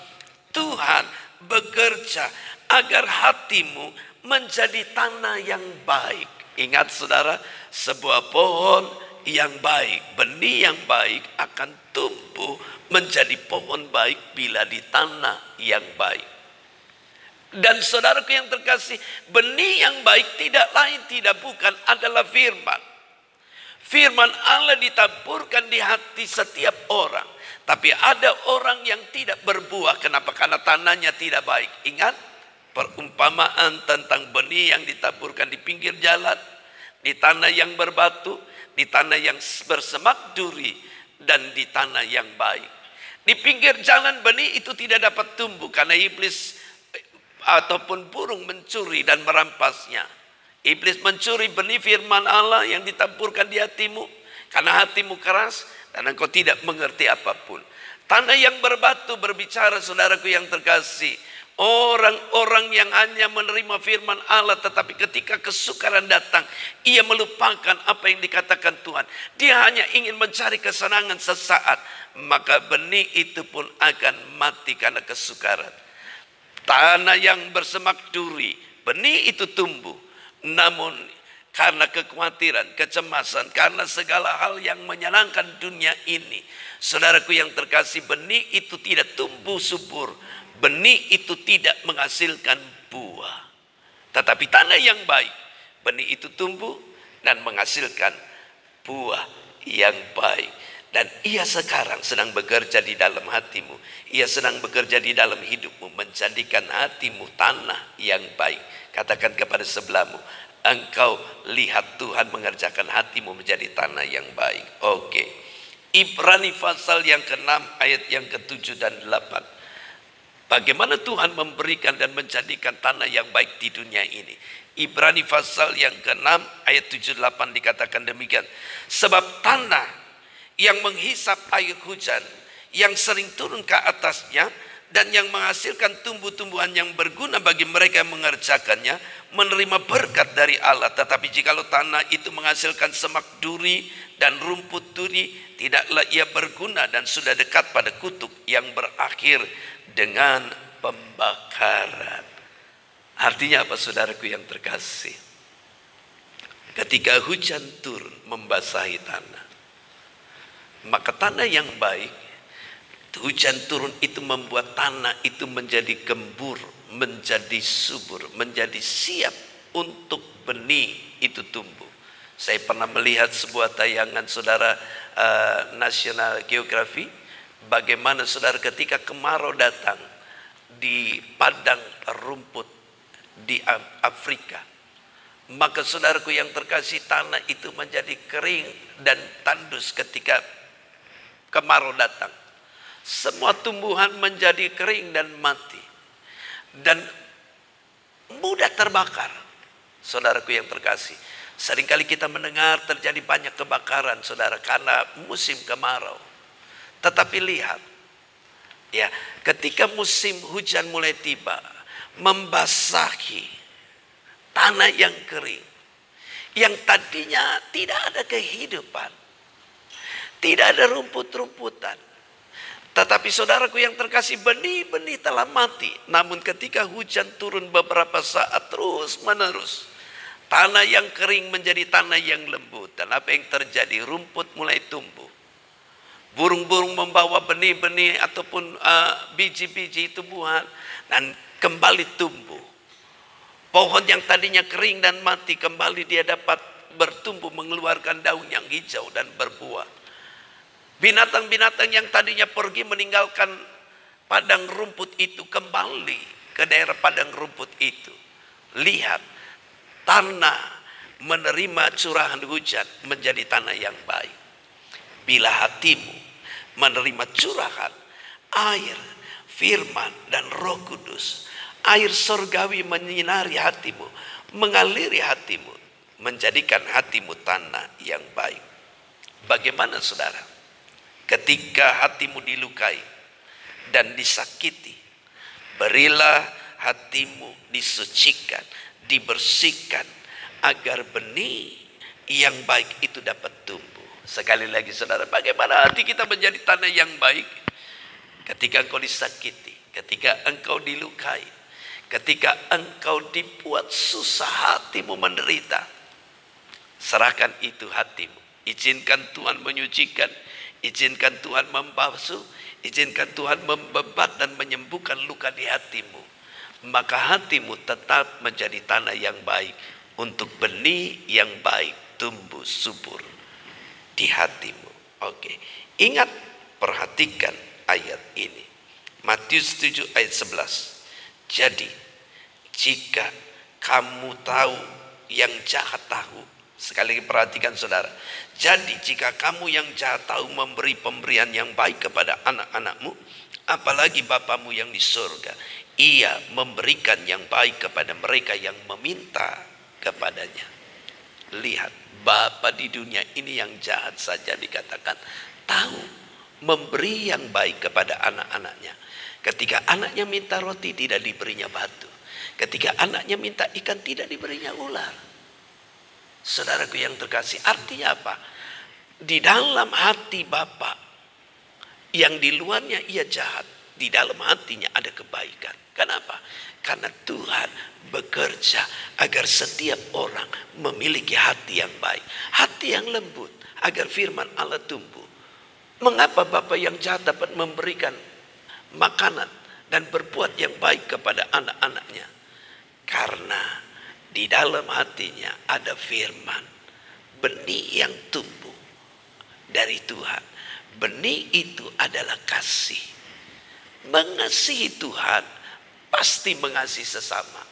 Tuhan bekerja agar hatimu menjadi tanah yang baik. Ingat saudara, sebuah pohon yang baik, benih yang baik akan tumbuh menjadi pohon baik bila di tanah yang baik. Dan saudaraku yang terkasih, benih yang baik tidak lain tidak bukan adalah firman. Firman Allah ditaburkan di hati setiap orang. Tapi ada orang yang tidak berbuah. Kenapa? Karena tanahnya tidak baik. Ingat perumpamaan tentang benih yang ditaburkan di pinggir jalan, di tanah yang berbatu, di tanah yang bersemak duri, dan di tanah yang baik. Di pinggir jalan benih itu tidak dapat tumbuh karena iblis ataupun burung mencuri dan merampasnya. Iblis mencuri benih firman Allah yang ditaburkan di hatimu karena hatimu keras dan engkau tidak mengerti apapun. Tanah yang berbatu berbicara, saudaraku yang terkasih, orang-orang yang hanya menerima firman Allah, tetapi ketika kesukaran datang, ia melupakan apa yang dikatakan Tuhan. Dia hanya ingin mencari kesenangan sesaat, maka benih itu pun akan mati karena kesukaran. Tanah yang bersemak duri, benih itu tumbuh, namun karena kekhawatiran, kecemasan, karena segala hal yang menyenangkan dunia ini, saudaraku yang terkasih, benih itu tidak tumbuh subur. Benih itu tidak menghasilkan buah. Tetapi tanah yang baik, benih itu tumbuh dan menghasilkan buah yang baik. Dan ia sekarang sedang bekerja di dalam hatimu. Ia sedang bekerja di dalam hidupmu, menjadikan hatimu tanah yang baik. Katakan kepada sebelahmu, engkau lihat Tuhan mengerjakan hatimu menjadi tanah yang baik. Oke. Ibrani pasal yang ke-6 ayat yang ke-7 dan 8. Bagaimana Tuhan memberikan dan menjadikan tanah yang baik di dunia ini. Ibrani pasal yang ke-6 ayat 7-8 dikatakan demikian. Sebab tanah yang menghisap air hujan, yang sering turun ke atasnya, dan yang menghasilkan tumbuh-tumbuhan yang berguna bagi mereka yang mengerjakannya, menerima berkat dari Allah. Tetapi jikalau tanah itu menghasilkan semak duri dan rumput duri, tidaklah ia berguna dan sudah dekat pada kutuk yang berakhir dengan pembakaran. Artinya apa, saudaraku yang terkasih? Ketika hujan turun membasahi tanah, maka tanah yang baik, hujan turun itu membuat tanah itu menjadi gembur, menjadi subur, menjadi siap untuk benih itu tumbuh. Saya pernah melihat sebuah tayangan saudara, National Geographic, bagaimana saudara ketika kemarau datang di padang rumput di Afrika, maka saudaraku yang terkasih, tanah itu menjadi kering dan tandus ketika kemarau datang. Semua tumbuhan menjadi kering dan mati dan mudah terbakar. Saudaraku yang terkasih, seringkali kita mendengar terjadi banyak kebakaran saudara karena musim kemarau. Tetapi lihat, ya, ketika musim hujan mulai tiba, membasahi tanah yang kering, yang tadinya tidak ada kehidupan, tidak ada rumput-rumputan. Tetapi saudaraku yang terkasih, benih-benih telah mati. Namun ketika hujan turun beberapa saat terus menerus, tanah yang kering menjadi tanah yang lembut. Dan apa yang terjadi? Rumput mulai tumbuh. Burung-burung membawa benih-benih ataupun biji-biji tumbuhan dan kembali tumbuh. Pohon yang tadinya kering dan mati kembali dia dapat bertumbuh mengeluarkan daun yang hijau dan berbuah. Binatang-binatang yang tadinya pergi meninggalkan padang rumput itu kembali ke daerah padang rumput itu. Lihat, tanah menerima curahan hujan menjadi tanah yang baik. Bila hatimu menerima curahan air, firman dan Roh Kudus, air surgawi menyinari hatimu, mengaliri hatimu, menjadikan hatimu tanah yang baik. Bagaimana saudara? Ketika hatimu dilukai dan disakiti, berilah hatimu disucikan, dibersihkan, agar benih yang baik itu dapat tumbuh. Sekali lagi saudara, bagaimana hati kita menjadi tanah yang baik? Ketika engkau disakiti, ketika engkau dilukai, ketika engkau dibuat susah, hatimu menderita, serahkan itu hatimu. Izinkan Tuhan menyucikan, izinkan Tuhan membasuh, izinkan Tuhan membebat dan menyembuhkan luka di hatimu. Maka hatimu tetap menjadi tanah yang baik untuk benih yang baik tumbuh subur di hatimu. Oke, ingat, perhatikan ayat ini. Matius 7 ayat 11. Jadi, jika kamu tahu yang jahat tahu, sekali lagi perhatikan saudara. Jadi jika kamu yang jahat tahu memberi pemberian yang baik kepada anak-anakmu, apalagi Bapamu yang di surga, ia memberikan yang baik kepada mereka yang meminta kepadanya. Lihat, Bapa di dunia ini yang jahat saja dikatakan tahu memberi yang baik kepada anak-anaknya. Ketika anaknya minta roti, tidak diberinya batu. Ketika anaknya minta ikan, tidak diberinya ular. Saudaraku yang terkasih, artinya apa? Di dalam hati Bapa, yang di luarnya ia jahat, di dalam hatinya ada kebaikan. Kenapa? Karena Tuhan bekerja agar setiap orang memiliki hati yang baik, hati yang lembut, agar firman Allah tumbuh. Mengapa Bapa yang jahat dapat memberikan makanan dan berbuat yang baik kepada anak-anaknya? Karena di dalam hatinya ada firman, benih yang tumbuh dari Tuhan. Benih itu adalah kasih. Mengasihi Tuhan pasti mengasihi sesama.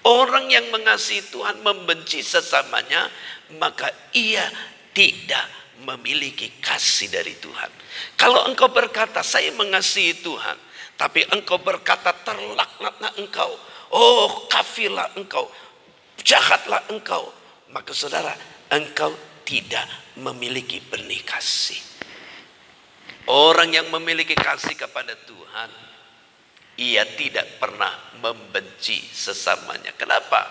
Orang yang mengasihi Tuhan membenci sesamanya, maka ia tidak memiliki kasih dari Tuhan. Kalau engkau berkata saya mengasihi Tuhan, tapi engkau berkata terlaknatlah engkau, oh kafirlah engkau, jahatlah engkau, maka saudara, engkau tidak memiliki benih kasih. Orang yang memiliki kasih kepada Tuhan, ia tidak pernah membenci sesamanya. Kenapa?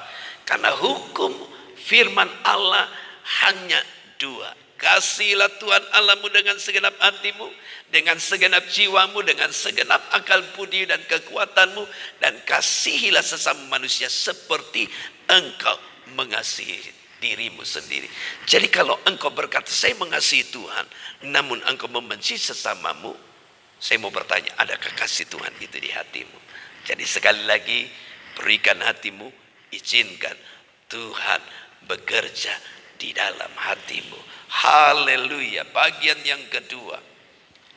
Karena hukum firman Allah hanya dua. Kasihilah Tuhan Allahmu dengan segenap hatimu, dengan segenap jiwamu, dengan segenap akal budi dan kekuatanmu, dan kasihilah sesama manusia seperti engkau mengasihi dirimu sendiri. Jadi kalau engkau berkata saya mengasihi Tuhan, namun engkau membenci sesamamu, saya mau bertanya, adakah kasih Tuhan itu di hatimu? Jadi sekali lagi, berikan hatimu, izinkan Tuhan bekerja di dalam hatimu. Haleluya. Bagian yang kedua,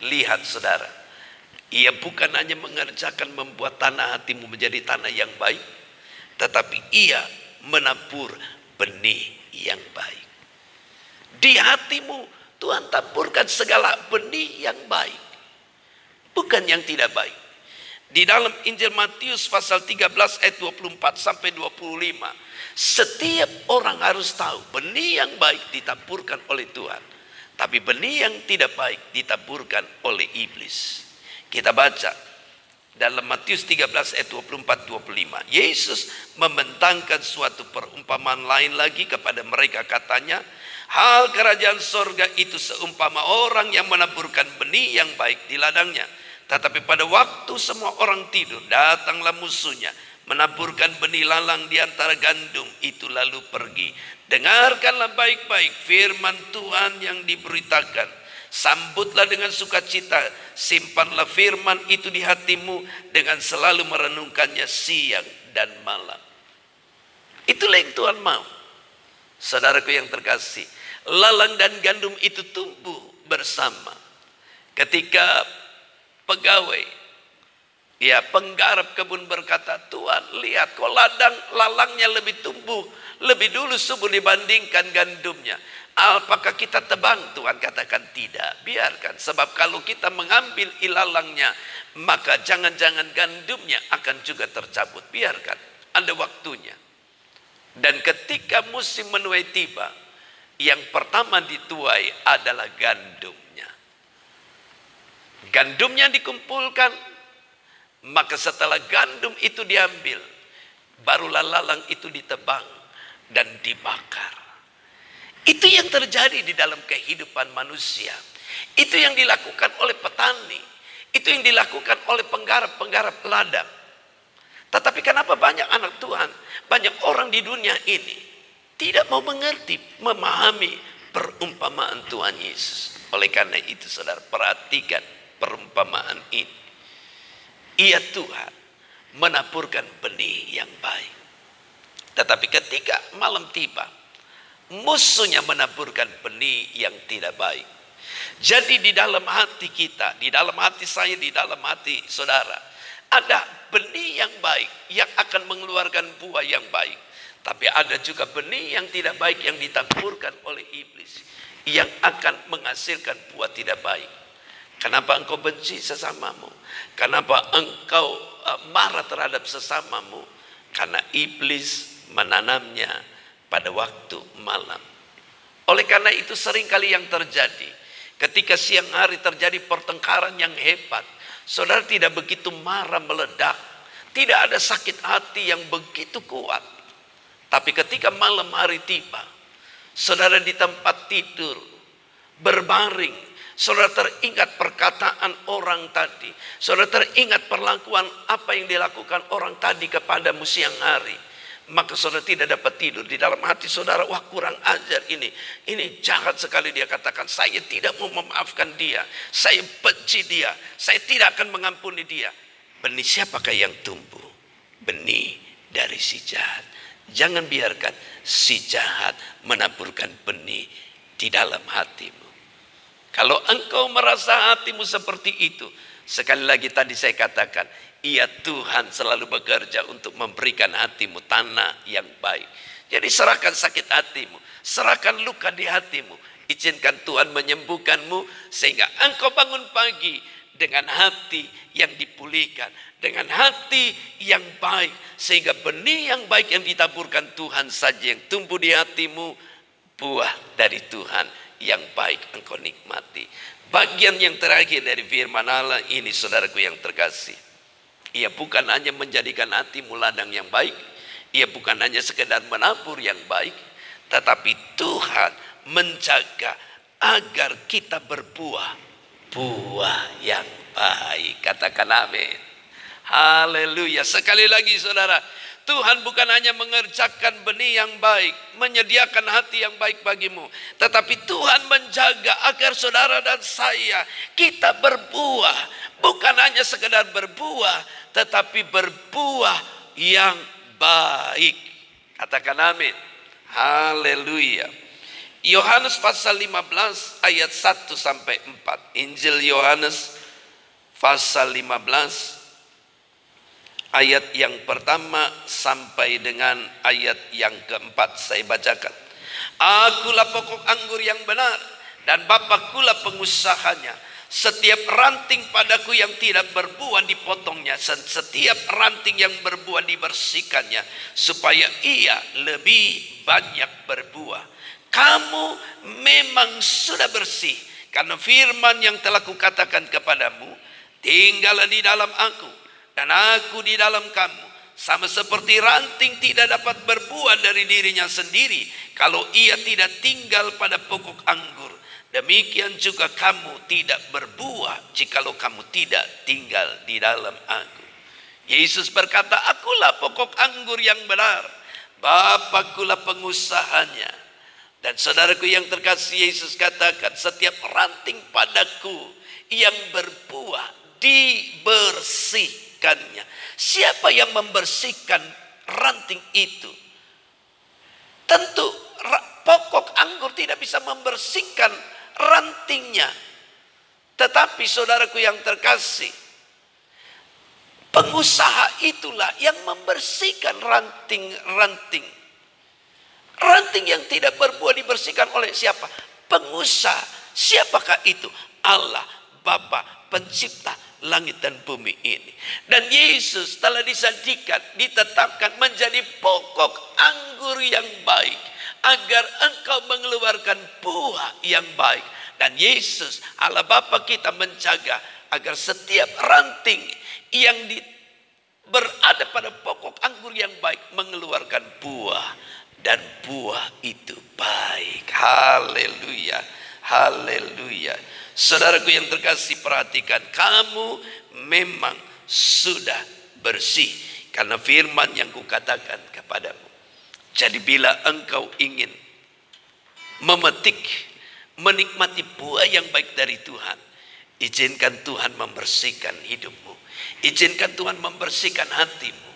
lihat saudara, ia bukan hanya mengerjakan membuat tanah hatimu menjadi tanah yang baik, tetapi ia menabur benih yang baik. Di hatimu Tuhan taburkan segala benih yang baik, bukan yang tidak baik. Di dalam Injil Matius pasal 13 ayat 24 sampai 25, setiap orang harus tahu benih yang baik ditaburkan oleh Tuhan, tapi benih yang tidak baik ditaburkan oleh iblis. Kita baca dalam Matius 13 ayat 24-25. Yesus membentangkan suatu perumpamaan lain lagi kepada mereka, katanya, hal kerajaan sorga itu seumpama orang yang menaburkan benih yang baik di ladangnya. Tetapi pada waktu semua orang tidur, datanglah musuhnya, menaburkan benih lalang di antara gandum itu lalu pergi. Dengarkanlah baik-baik firman Tuhan yang diberitakan. Sambutlah dengan sukacita, simpanlah firman itu di hatimu dengan selalu merenungkannya siang dan malam. Itulah yang Tuhan mau. Saudaraku yang terkasih, lalang dan gandum itu tumbuh bersama. Ketika pegawai, ya penggarap kebun berkata, Tuhan lihat kok lalangnya lebih tumbuh, lebih dulu subur dibandingkan gandumnya. Apakah kita tebang? Tuhan katakan tidak, biarkan. Sebab kalau kita mengambil ilalangnya, maka jangan-jangan gandumnya akan juga tercabut. Biarkan, ada waktunya. Dan ketika musim menuai tiba, yang pertama dituai adalah gandumnya. Gandumnya dikumpulkan, maka setelah gandum itu diambil, barulah lalang itu ditebang dan dibakar. Itu yang terjadi di dalam kehidupan manusia. Itu yang dilakukan oleh petani. Itu yang dilakukan oleh penggarap-penggarap ladang. Tetapi kenapa banyak anak Tuhan, banyak orang di dunia ini tidak mau mengerti, memahami perumpamaan Tuhan Yesus. Oleh karena itu saudara, perhatikan perumpamaan ini. Ia Tuhan menaburkan benih yang baik. Tetapi ketika malam tiba, musuhnya menaburkan benih yang tidak baik. Jadi di dalam hati kita, di dalam hati saya, di dalam hati saudara, ada benih yang baik yang akan mengeluarkan buah yang baik. Tapi ada juga benih yang tidak baik yang ditaburkan oleh iblis, yang akan menghasilkan buah tidak baik. Kenapa engkau benci sesamamu? Kenapa engkau marah terhadap sesamamu? Karena iblis menanamnya pada waktu malam. Oleh karena itu seringkali yang terjadi, ketika siang hari terjadi pertengkaran yang hebat, saudara tidak begitu marah meledak, tidak ada sakit hati yang begitu kuat. Tapi ketika malam hari tiba, saudara di tempat tidur, berbaring, saudara teringat perkataan orang tadi, saudara teringat perlakuan apa yang dilakukan orang tadi kepadamu siang hari, maka saudara tidak dapat tidur. Di dalam hati saudara, wah kurang ajar ini jahat sekali dia katakan, saya tidak mau memaafkan dia, saya benci dia, saya tidak akan mengampuni dia. Benih siapakah yang tumbuh? Benih dari si jahat. Jangan biarkan si jahat menaburkan benih di dalam hatimu. Kalau engkau merasa hatimu seperti itu, sekali lagi tadi saya katakan, ia Tuhan selalu bekerja untuk memberikan hatimu tanah yang baik. Jadi serahkan sakit hatimu, serahkan luka di hatimu, izinkan Tuhan menyembuhkanmu sehingga engkau bangun pagi dengan hati yang dipulihkan, dengan hati yang baik, sehingga benih yang baik yang ditaburkan Tuhan saja yang tumbuh di hatimu, buah dari Tuhan yang baik engkau nikmati. Bagian yang terakhir dari firman Allah ini, saudaraku yang terkasih, ia bukan hanya menjadikan hatimu ladang yang baik, ia bukan hanya sekedar menabur yang baik, tetapi Tuhan menjaga agar kita berbuah yang baik. Katakan amin. Haleluya. Sekali lagi saudara, Tuhan bukan hanya mengerjakan benih yang baik, menyediakan hati yang baik bagimu, tetapi Tuhan menjaga agar saudara dan saya, kita berbuah. Bukan hanya sekedar berbuah, tetapi berbuah yang baik. Katakan amin. Haleluya. Yohanes pasal 15 ayat 1 sampai 4. Injil Yohanes pasal 15 ayat yang pertama sampai dengan ayat yang keempat. Saya bacakan. Akulah pokok anggur yang benar dan Bapakulah pengusahanya. Setiap ranting padaku yang tidak berbuah dipotongnya, dan setiap ranting yang berbuah dibersihkannya, supaya ia lebih banyak berbuah. Kamu memang sudah bersih karena firman yang telah kukatakan kepadamu. Tinggallah di dalam aku dan aku di dalam kamu. Sama seperti ranting tidak dapat berbuah dari dirinya sendiri kalau ia tidak tinggal pada pokok anggur, demikian juga kamu tidak berbuah jikalau kamu tidak tinggal di dalam aku. Yesus berkata, akulah pokok anggur yang benar, Bapakulah pengusahanya. Dan saudaraku yang terkasih, Yesus katakan, setiap ranting padaku yang berbuah dibersihkannya. Siapa yang membersihkan ranting itu? Tentu pokok anggur tidak bisa membersihkan rantingnya. Tetapi saudaraku yang terkasih, pengusaha itulah yang membersihkan ranting-ranting. Ranting yang tidak berbuah dibersihkan oleh siapa? Pengusaha. Siapakah itu? Allah, Bapa, pencipta langit dan bumi ini. Dan Yesus telah disajikan, ditetapkan menjadi pokok anggur yang baik, agar engkau mengeluarkan buah yang baik. Dan Yesus, Allah Bapa kita, menjaga agar setiap ranting yang berada pada pokok anggur yang baik mengeluarkan buah, dan buah itu baik. Haleluya, haleluya. Saudaraku yang terkasih, perhatikan, kamu memang sudah bersih karena firman yang kukatakan kepadamu. Jadi bila engkau ingin memetik, menikmati buah yang baik dari Tuhan, izinkan Tuhan membersihkan hidupmu. Izinkan Tuhan membersihkan hatimu.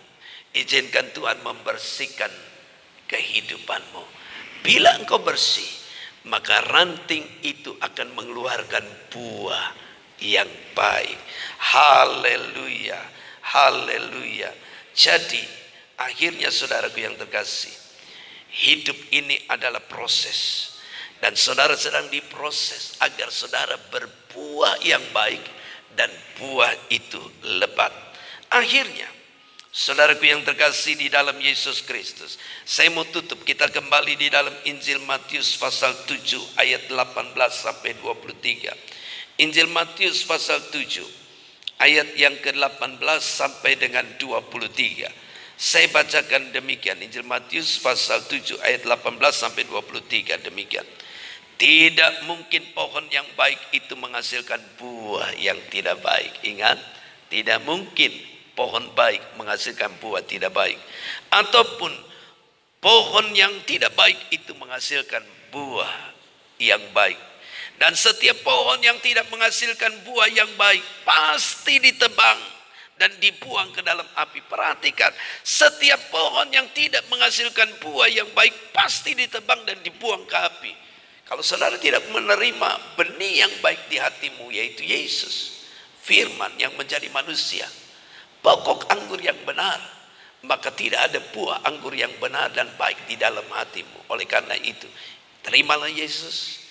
Izinkan Tuhan membersihkan kehidupanmu. Bila engkau bersih, maka ranting itu akan mengeluarkan buah yang baik. Haleluya, haleluya. Jadi akhirnya saudaraku yang terkasih, hidup ini adalah proses. Dan saudara sedang diproses agar saudara berbuah yang baik, dan buah itu lebat. Akhirnya, saudaraku yang terkasih di dalam Yesus Kristus, saya mau tutup, kita kembali di dalam Injil Matius pasal 7 ayat 18 sampai 23. Injil Matius pasal 7 ayat yang ke-18 sampai dengan 23. Saya bacakan demikian, Injil Matius pasal 7 ayat 18 sampai 23, demikian. Tidak mungkin pohon yang baik itu menghasilkan buah yang tidak baik. Ingat, tidak mungkin pohon baik menghasilkan buah tidak baik. Ataupun pohon yang tidak baik itu menghasilkan buah yang baik. Dan setiap pohon yang tidak menghasilkan buah yang baik pasti ditebang dan dibuang ke dalam api. Perhatikan, setiap pohon yang tidak menghasilkan buah yang baik pasti ditebang dan dibuang ke api. Kalau saudara tidak menerima benih yang baik di hatimu, yaitu Yesus, firman yang menjadi manusia, pokok anggur yang benar, maka tidak ada buah anggur yang benar dan baik di dalam hatimu. Oleh karena itu, terimalah Yesus,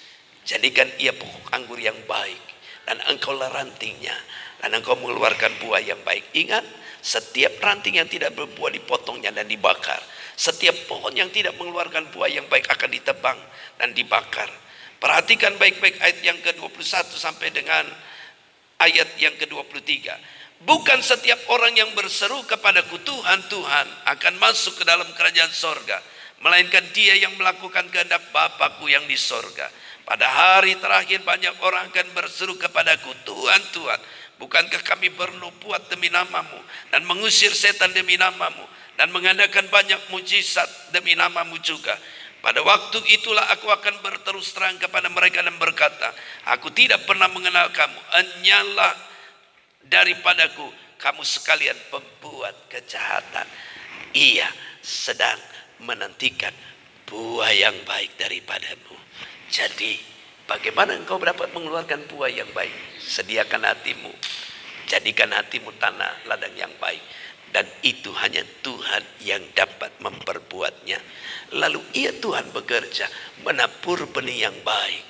jadikan ia pokok anggur yang baik, dan engkaulah rantingnya, dan engkau mengeluarkan buah yang baik. Ingat, setiap ranting yang tidak berbuah dipotongnya dan dibakar. Setiap pohon yang tidak mengeluarkan buah yang baik akan ditebang dan dibakar. Perhatikan baik-baik ayat yang ke-21 sampai dengan ayat yang ke-23. Bukan setiap orang yang berseru kepadaku Tuhan, Tuhan akan masuk ke dalam kerajaan sorga, melainkan dia yang melakukan kehendak Bapa-Ku yang di sorga. Pada hari terakhir banyak orang akan berseru kepadaku, Tuhan, Tuhan, bukankah kami bernubuat demi namamu dan mengusir setan demi namamu dan mengadakan banyak mujizat demi namamu juga. Pada waktu itulah aku akan berterus terang kepada mereka dan berkata, aku tidak pernah mengenal kamu, enyalah daripadaku kamu sekalian pembuat kejahatan. Ia sedang menantikan buah yang baik daripadamu. Jadi bagaimana engkau dapat mengeluarkan buah yang baik? Sediakan hatimu, jadikan hatimu tanah ladang yang baik. Dan itu hanya Tuhan yang dapat memperbuatnya. Lalu ia Tuhan bekerja menabur benih yang baik,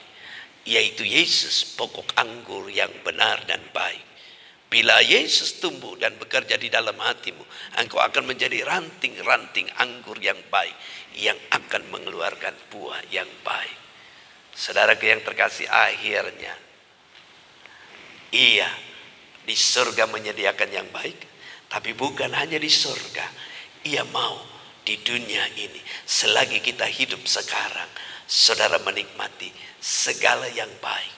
yaitu Yesus, pokok anggur yang benar dan baik. Bila Yesus tumbuh dan bekerja di dalam hatimu, engkau akan menjadi ranting-ranting anggur yang baik, yang akan mengeluarkan buah yang baik. Saudaraku yang terkasih, akhirnya ia di surga menyediakan yang baik. Tapi bukan hanya di surga, ia mau di dunia ini, selagi kita hidup sekarang, saudara menikmati segala yang baik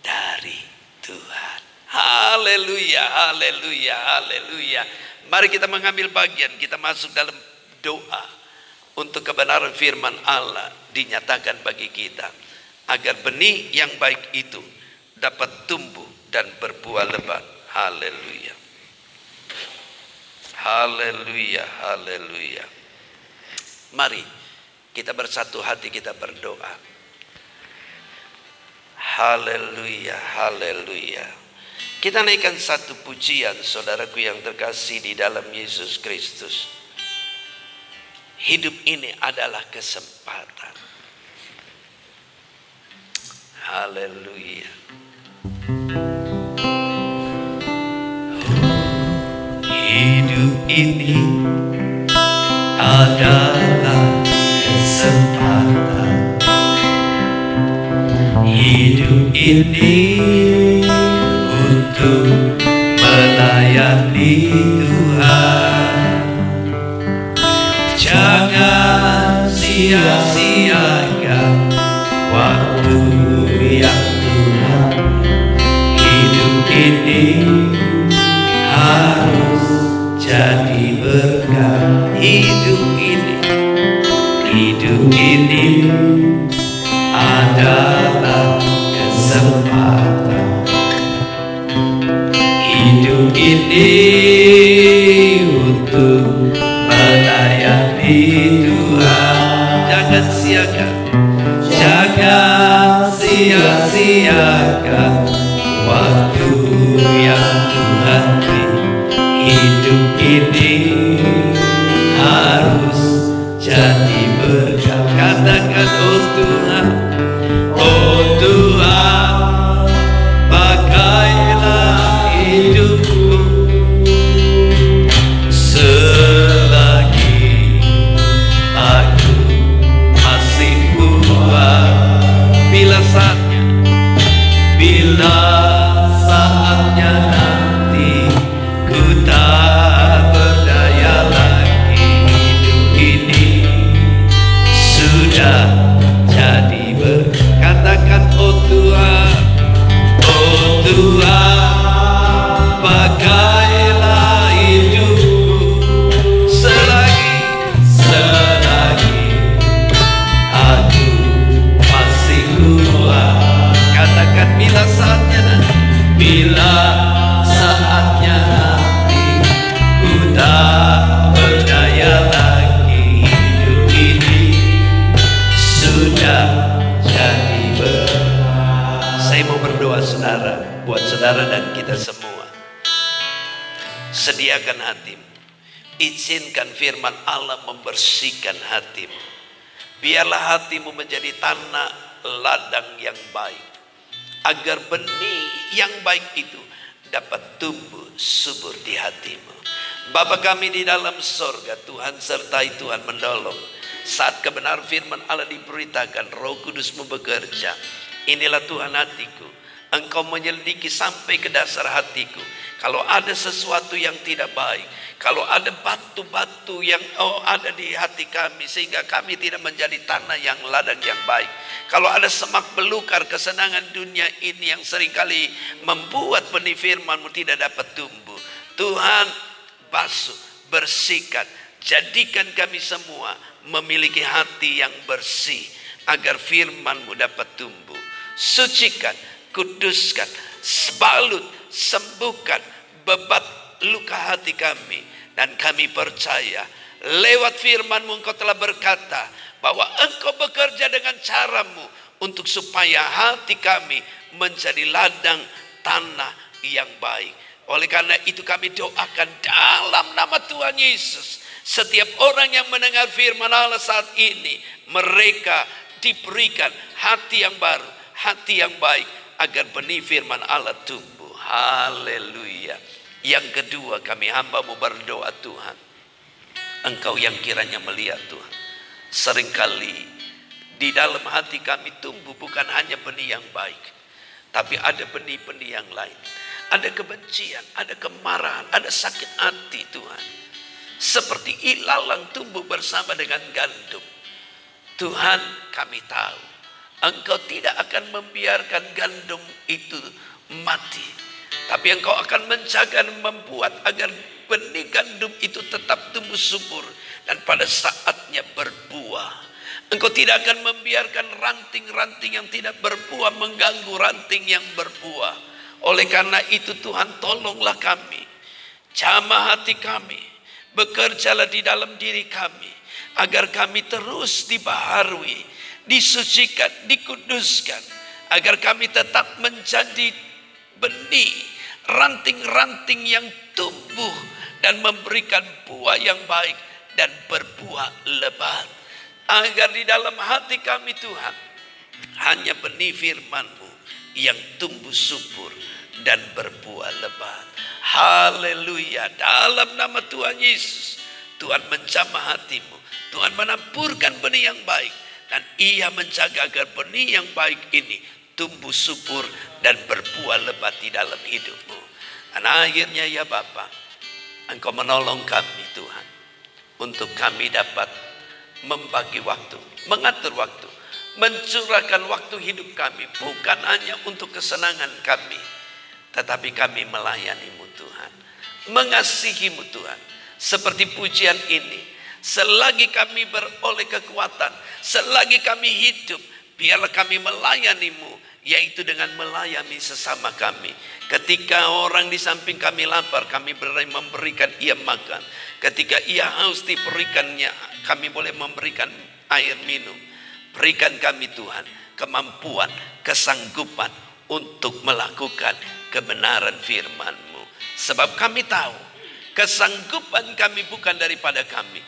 dari Tuhan. Haleluya, haleluya, haleluya. Mari kita mengambil bagian, kita masuk dalam doa untuk kebenaran firman Allah dinyatakan bagi kita, agar benih yang baik itu dapat tumbuh dan berbuah lebat. Haleluya. Haleluya, haleluya. Mari Kita bersatu hati, kita berdoa. Haleluya, haleluya. Kita naikkan satu pujian, saudaraku yang terkasih di dalam Yesus Kristus. Hidup ini adalah kesempatan. Haleluya. Hidup ini adalah kesempatan. Hidup ini untuk melayani Tuhan. Jangan sia-siakan waktu yang Tuhan. Hidup ini harus jadi berkat. Hidup ini adalah kesempatan. Hidup ini untuk melayani Tuhan. Jangan sia-siakan waktu yang Tuhan beri. Hidup ini harus jadi berkat. Katakan, oh Tuhan, oh Tuhan, pakailah hidupku selagi aku masih kuat. Bila saatnya nanti ku tak berdaya lagi. Hidup ini sudah jadi berkat. Katakan, oh Tuhan, pakailah hidupku selagi aku masih kuat. Katakan, bila saatnya nanti ku tak berdaya lagi. Hidup ini sudah jadi berkat. Saya mau berdoa, saudara, buat saudara dan kita semua. Sediakan hatimu. Izinkan firman Allah membersihkan hatimu. Biarlah hatimu menjadi tanah ladang yang baik, agar benih yang baik itu dapat tumbuh subur di hatimu. Bapa kami di dalam sorga, Tuhan sertai, Tuhan menolong. Saat kebenaran firman Allah diberitakan, Roh Kudus-Mu bekerja. Inilah Tuhan hatiku, Engkau menyelidiki sampai ke dasar hatiku. Kalau ada sesuatu yang tidak baik, kalau ada batu-batu yang ada di hati kami sehingga kami tidak menjadi tanah yang ladang yang baik, kalau ada semak belukar kesenangan dunia ini yang seringkali membuat benih firman-Mu tidak dapat tumbuh, Tuhan basuh, bersihkan, jadikan kami semua memiliki hati yang bersih agar firman-Mu dapat tumbuh. Sucikan, kuduskan, balut, sembuhkan bebat luka hati kami. Dan kami percaya lewat firman-Mu Engkau telah berkata bahwa Engkau bekerja dengan cara-Mu untuk supaya hati kami menjadi ladang tanah yang baik. Oleh karena itu kami doakan dalam nama Tuhan Yesus, setiap orang yang mendengar firman Allah saat ini, mereka diberikan hati yang baru, hati yang baik, agar benih firman Allah tumbuh. Haleluya. Yang kedua, kami hamba-Mu berdoa, Tuhan, Engkau yang kiranya melihat Tuhan, seringkali di dalam hati kami tumbuh bukan hanya benih yang baik, tapi ada benih-benih yang lain. Ada kebencian, ada kemarahan, ada sakit hati Tuhan. Seperti ilalang tumbuh bersama dengan gandum. Tuhan, kami tahu Engkau tidak akan membiarkan gandum itu mati, tapi Engkau akan menjaga dan membuat agar benih gandum itu tetap tumbuh subur dan pada saatnya berbuah. Engkau tidak akan membiarkan ranting-ranting yang tidak berbuah mengganggu ranting yang berbuah. Oleh karena itu Tuhan, tolonglah kami, jamah hati kami, bekerjalah di dalam diri kami, agar kami terus dibaharui, disucikan, dikuduskan, agar kami tetap menjadi benih, ranting-ranting yang tumbuh dan memberikan buah yang baik dan berbuah lebat. Agar di dalam hati kami Tuhan hanya benih firman-Mu yang tumbuh subur dan berbuah lebat. Haleluya. Dalam nama Tuhan Yesus, Tuhan menjamah hatimu, Tuhan menaburkan benih yang baik, dan Ia menjaga agar benih yang baik ini tumbuh subur dan berbuah lebat di dalam hidupmu. Dan akhirnya ya Bapa, Engkau menolong kami Tuhan, untuk kami dapat membagi waktu, mengatur waktu, mencurahkan waktu hidup kami, bukan hanya untuk kesenangan kami, tetapi kami melayani-Mu Tuhan, mengasihi-Mu Tuhan. Seperti pujian ini, selagi kami beroleh kekuatan, selagi kami hidup, biarlah kami melayani-Mu, yaitu dengan melayani sesama kami. Ketika orang di samping kami lapar, kami boleh memberikan ia makan. Ketika ia haus, diberikannya, kami boleh memberikan air minum. Berikan kami Tuhan kemampuan, kesanggupan untuk melakukan kebenaran firman-Mu. Sebab kami tahu kesanggupan kami bukan daripada kami,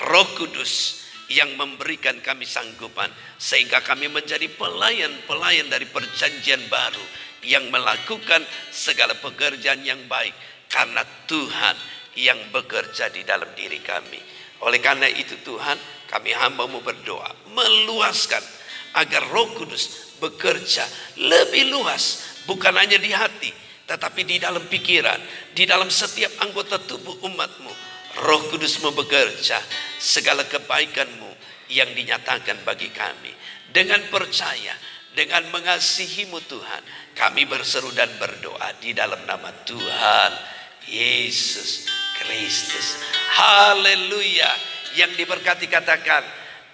Roh Kudus yang memberikan kami sanggupan, sehingga kami menjadi pelayan-pelayan dari perjanjian baru yang melakukan segala pekerjaan yang baik, karena Tuhan yang bekerja di dalam diri kami. Oleh karena itu Tuhan, kami hamba-Mu berdoa, meluaskan agar Roh Kudus bekerja lebih luas, bukan hanya di hati, tetapi di dalam pikiran, di dalam setiap anggota tubuh umat-Mu. Roh Kudus-Mu bekerja, segala kebaikan-Mu yang dinyatakan bagi kami. Dengan percaya, dengan mengasihi-Mu Tuhan, kami berseru dan berdoa di dalam nama Tuhan Yesus Kristus. Haleluya. Yang diberkati katakan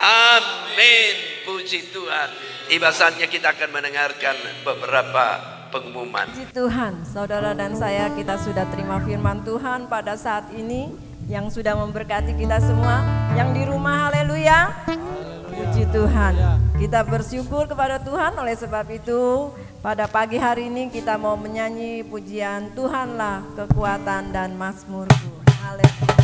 amin. Puji Tuhan. Tiba saatnya kita akan mendengarkan beberapa pengumuman. Puji Tuhan, saudara dan saya, kita sudah terima firman Tuhan pada saat ini yang sudah memberkati kita semua. Yang di rumah, haleluya. Puji Tuhan. Kita bersyukur kepada Tuhan. Oleh sebab itu, pada pagi hari ini kita mau menyanyi pujian Tuhanlah kekuatan dan mazmurku. Haleluya.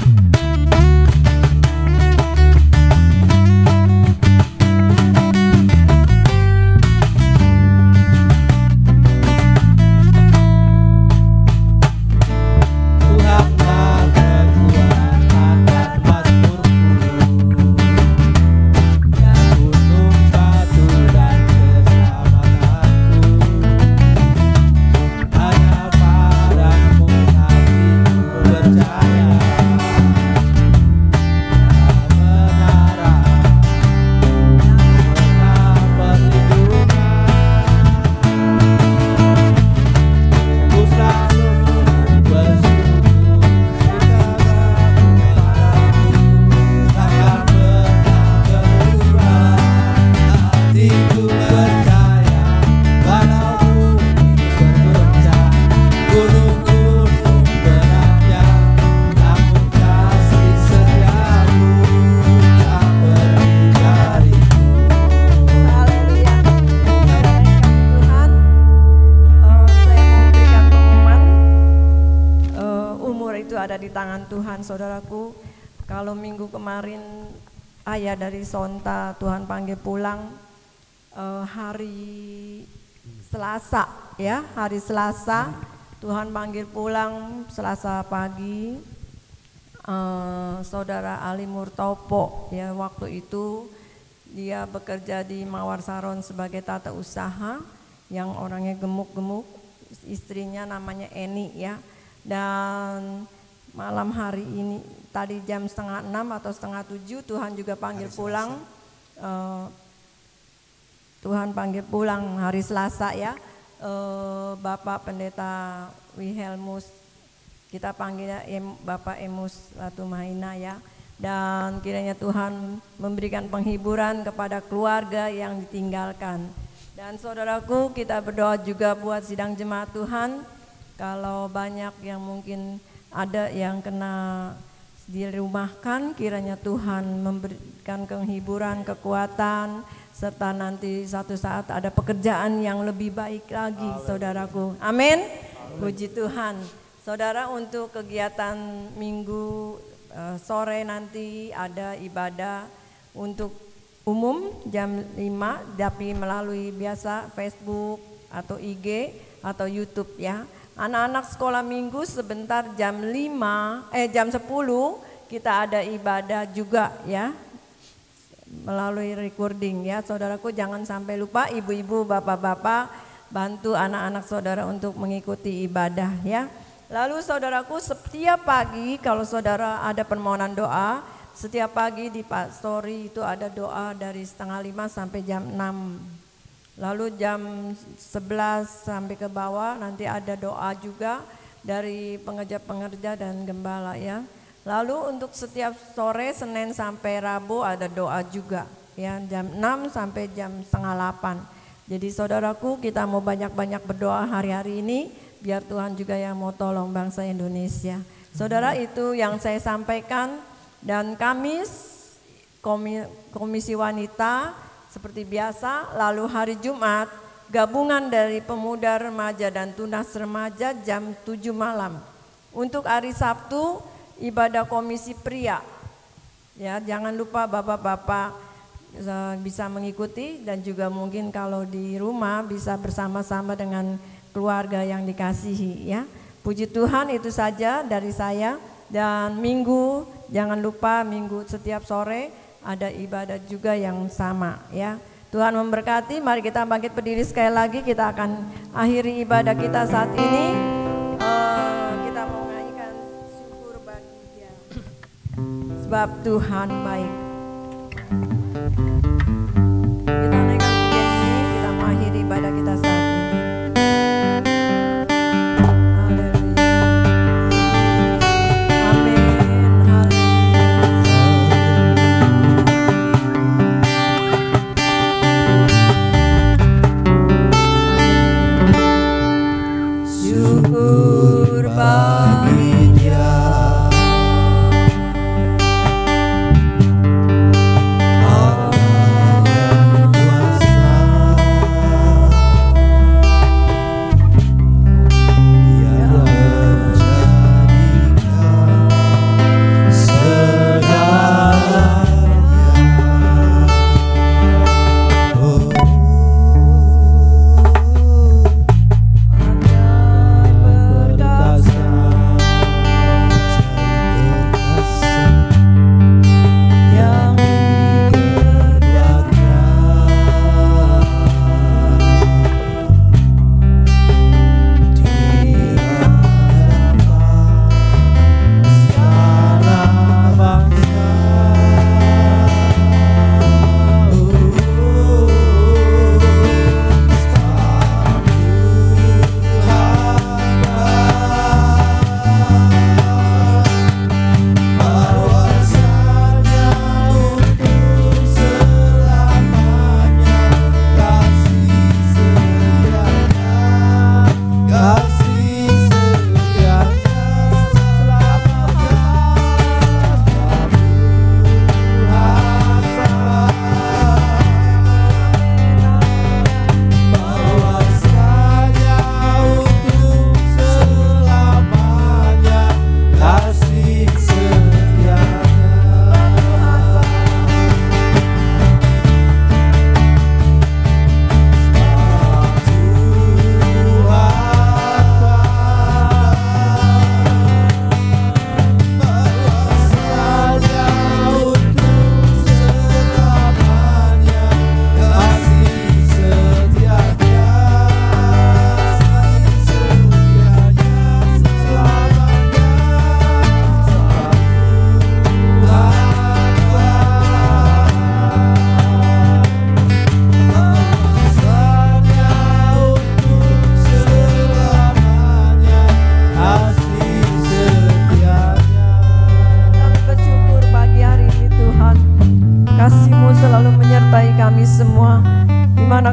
Saudaraku, kalau minggu kemarin ayah dari Sonta Tuhan panggil pulang hari Selasa, ya, hari Selasa Tuhan panggil pulang Selasa pagi. Saudara Ali Murtopo, ya, waktu itu dia bekerja di Mawar Saron sebagai tata usaha yang orangnya gemuk-gemuk, istrinya namanya Eni, ya, dan malam hari ini tadi jam 5:30 atau 5:30 Tuhan juga panggil pulang. Tuhan panggil pulang hari Selasa, ya, Bapak Pendeta Wilhelmus, kita panggilnya Bapak Emus Latumaina, ya, dan kiranya Tuhan memberikan penghiburan kepada keluarga yang ditinggalkan. Dan saudaraku, kita berdoa juga buat sidang jemaat Tuhan, kalau banyak yang mungkin ada yang kena dirumahkan, kiranya Tuhan memberikan kehiburan, kekuatan, serta nanti satu saat ada pekerjaan yang lebih baik lagi, saudaraku. Amin. Puji Tuhan. Saudara, untuk kegiatan minggu sore nanti ada ibadah untuk umum jam 5, tapi melalui biasa Facebook atau IG atau YouTube ya. Anak-anak sekolah minggu sebentar jam 10 kita ada ibadah juga ya, melalui recording ya. Saudaraku, jangan sampai lupa, ibu-ibu, bapak-bapak, bantu anak-anak saudara untuk mengikuti ibadah ya. Lalu saudaraku, setiap pagi kalau saudara ada permohonan doa, setiap pagi di pastori itu ada doa dari 4:30 sampai jam 6. Lalu jam 11 sampai ke bawah nanti ada doa juga dari pengerja-pengerja dan gembala ya. Lalu untuk setiap sore Senin sampai Rabu ada doa juga ya, jam 6 sampai jam 7:30. Jadi saudaraku, kita mau banyak-banyak berdoa hari-hari ini biar Tuhan juga yang mau tolong bangsa Indonesia. Saudara, itu yang saya sampaikan. Dan Kamis Komisi Wanita seperti biasa. Lalu hari Jumat gabungan dari pemuda, remaja dan tunas remaja jam 7 malam. Untuk hari Sabtu ibadah komisi pria. Ya, jangan lupa bapak-bapak bisa mengikuti, dan juga mungkin kalau di rumah bisa bersama-sama dengan keluarga yang dikasihi ya. Puji Tuhan, itu saja dari saya. Dan minggu jangan lupa, minggu setiap sore ada ibadah juga yang sama ya. Tuhan memberkati. Mari kita bangkit berdiri sekali lagi. Kita akan akhiri ibadah kita saat ini. Kita mau menyanyikan syukur bagi Dia, sebab Tuhan baik. Kita naikkan pujian ini, kita mau akhiri ibadah kita saat ini.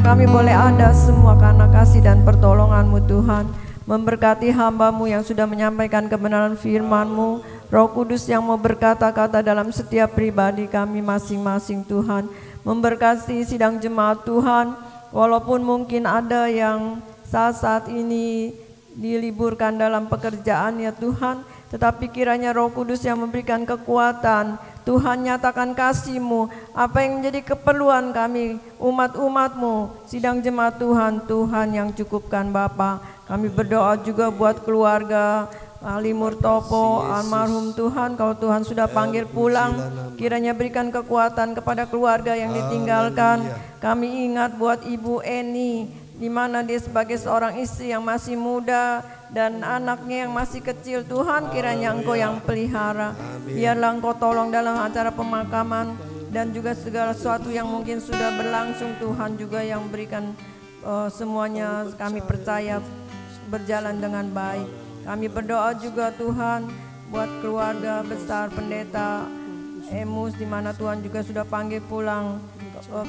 Kami boleh ada semua karena kasih dan pertolongan-Mu Tuhan. Memberkati hamba-Mu yang sudah menyampaikan kebenaran firman-Mu. Roh Kudus yang mau berkata-kata dalam setiap pribadi kami masing-masing Tuhan. Memberkati sidang jemaat Tuhan, walaupun mungkin ada yang saat ini diliburkan dalam pekerjaan ya Tuhan, tetapi kiranya Roh Kudus yang memberikan kekuatan. Tuhan, nyatakan kasih-Mu, apa yang menjadi keperluan kami, umat-umat-Mu, sidang jemaat Tuhan, Tuhan yang cukupkan Bapa. Kami berdoa juga buat keluarga Ali Murtopo, almarhum Tuhan, kalau Tuhan sudah panggil pulang, kiranya berikan kekuatan kepada keluarga yang ditinggalkan. Kami ingat buat Ibu Eni, di mana dia sebagai seorang istri yang masih muda dan anaknya yang masih kecil. Tuhan, kiranya Engkau yang pelihara. Biarlah Engkau tolong dalam acara pemakaman dan juga segala sesuatu yang mungkin sudah berlangsung. Tuhan juga yang berikan semuanya, kami percaya berjalan dengan baik. Kami berdoa juga Tuhan buat keluarga besar Pendeta Emus, di mana Tuhan juga sudah panggil pulang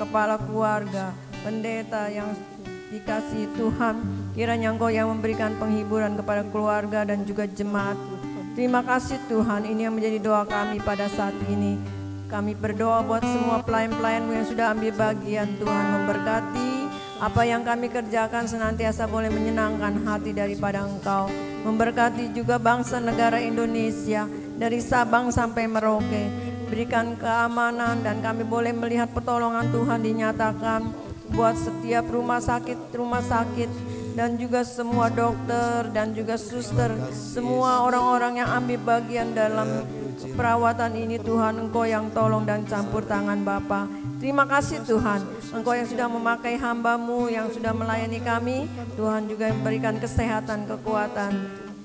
kepala keluarga pendeta yang dikasihi Tuhan. Kiranya Engkau yang memberikan penghiburan kepada keluarga dan juga jemaat. Terima kasih Tuhan, ini yang menjadi doa kami pada saat ini. Kami berdoa buat semua pelayan-pelayan-Mu yang sudah ambil bagian. Tuhan memberkati apa yang kami kerjakan, senantiasa boleh menyenangkan hati daripada Engkau. Memberkati juga bangsa negara Indonesia dari Sabang sampai Merauke. Berikan keamanan dan kami boleh melihat pertolongan Tuhan dinyatakan buat setiap rumah sakit dan juga semua dokter dan juga suster, semua orang-orang yang ambil bagian dalam perawatan ini. Tuhan, Engkau yang tolong dan campur tangan Bapa. Terima kasih Tuhan, Engkau yang sudah memakai hamba-Mu yang sudah melayani kami. Tuhan juga yang memberikan kesehatan, kekuatan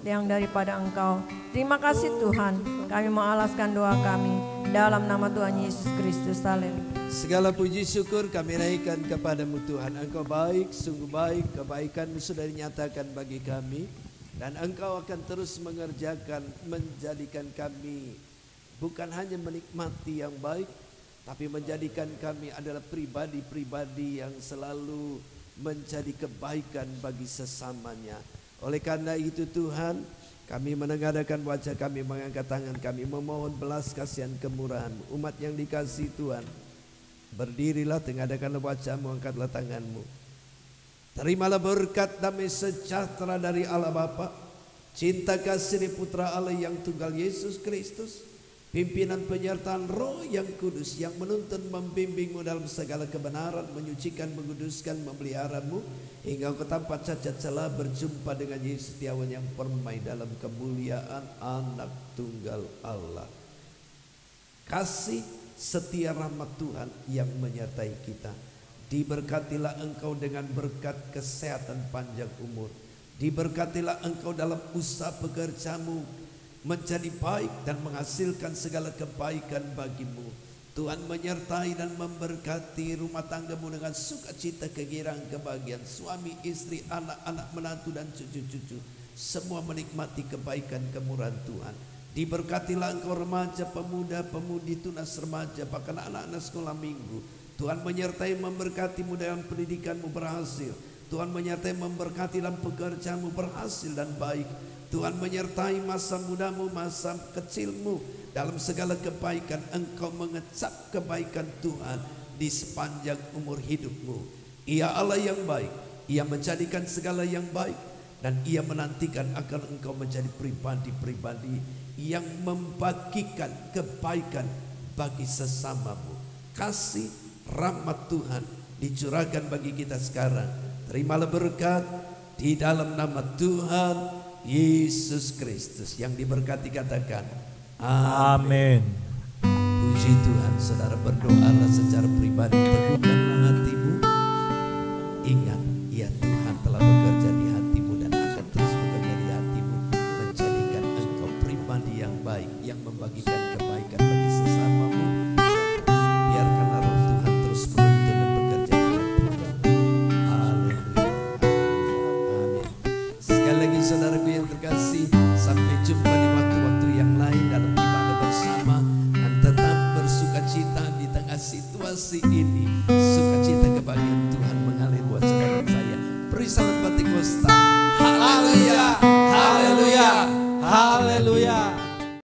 yang daripada Engkau. Terima kasih Tuhan, kami mengalaskan doa kami dalam nama Tuhan Yesus Kristus. Haleluya. Segala puji syukur kami naikkan kepadamu Tuhan. Engkau baik, sungguh baik. Kebaikan-Mu sudah dinyatakan bagi kami. Dan Engkau akan terus menjadikan kami bukan hanya menikmati yang baik, tapi menjadikan kami adalah pribadi-pribadi yang selalu menjadi kebaikan bagi sesamanya. Oleh karena itu Tuhan, kami menengadahkan wajah kami, mengangkat tangan kami, memohon belas kasihan kemurahan. Umat yang dikasihi Tuhan, berdirilah, tengadahkanlah wajah-Mu, angkatlah tangan-Mu. Terimalah berkat damai sejahtera dari Allah Bapa, cinta kasih dari Putra Allah yang tunggal Yesus Kristus, pimpinan penyertaan Roh yang kudus yang menuntun membimbing-Mu dalam segala kebenaran, menyucikan, menguduskan, memelihara-Mu hingga Engkau tanpa cacat celah berjumpa dengan Yesus Setiawan yang permai dalam kemuliaan Anak Tunggal Allah. Kasih setia rahmat Tuhan yang menyertai kita. Diberkatilah Engkau dengan berkat kesehatan panjang umur. Diberkatilah Engkau dalam usaha pekerjamu menjadi baik dan menghasilkan segala kebaikan bagi-Mu. Tuhan menyertai dan memberkati rumah tangga-Mu dengan sukacita, kegembiraan, kebahagiaan. Suami, istri, anak-anak, menantu dan cucu-cucu semua menikmati kebaikan kemurahan Tuhan. Diberkatilah Engkau remaja, pemuda, pemudi, tunas remaja, bahkan anak-anak sekolah minggu. Tuhan menyertai memberkati-Mu dalam pendidikan-Mu berhasil. Tuhan menyertai memberkati dalam pekerjaan-Mu berhasil dan baik. Tuhan menyertai masa mudamu, masa kecilmu dalam segala kebaikan. Engkau mengecap kebaikan Tuhan di sepanjang umur hidupmu. Ia Allah yang baik, Ia menjadikan segala yang baik, dan Ia menantikan agar engkau menjadi pribadi-pribadi yang membagikan kebaikan bagi sesamamu. Kasih rahmat Tuhan dicurahkan bagi kita sekarang. Terimalah berkat di dalam nama Tuhan Yesus Kristus. Yang diberkati katakan amin. Puji Tuhan. Saudara berdoalah secara pribadi, teguhkanlah hatimu. Ingat, ya Tuhan telah bekerja di hatimu dan akan terus bekerja di hatimu, menjadikan engkau pribadi yang baik, yang membagikan kebaikan bagi sesamamu. Biarkanlah Roh Tuhan terus menuntun dan bekerja di hatimu. Haleluya. Amin. Sekali lagi saudaraku yang terkasih, sampai jumpa di waktu-waktu yang lain dalam ibadah bersama, dan tetap bersuka cita di tengah situasi ini.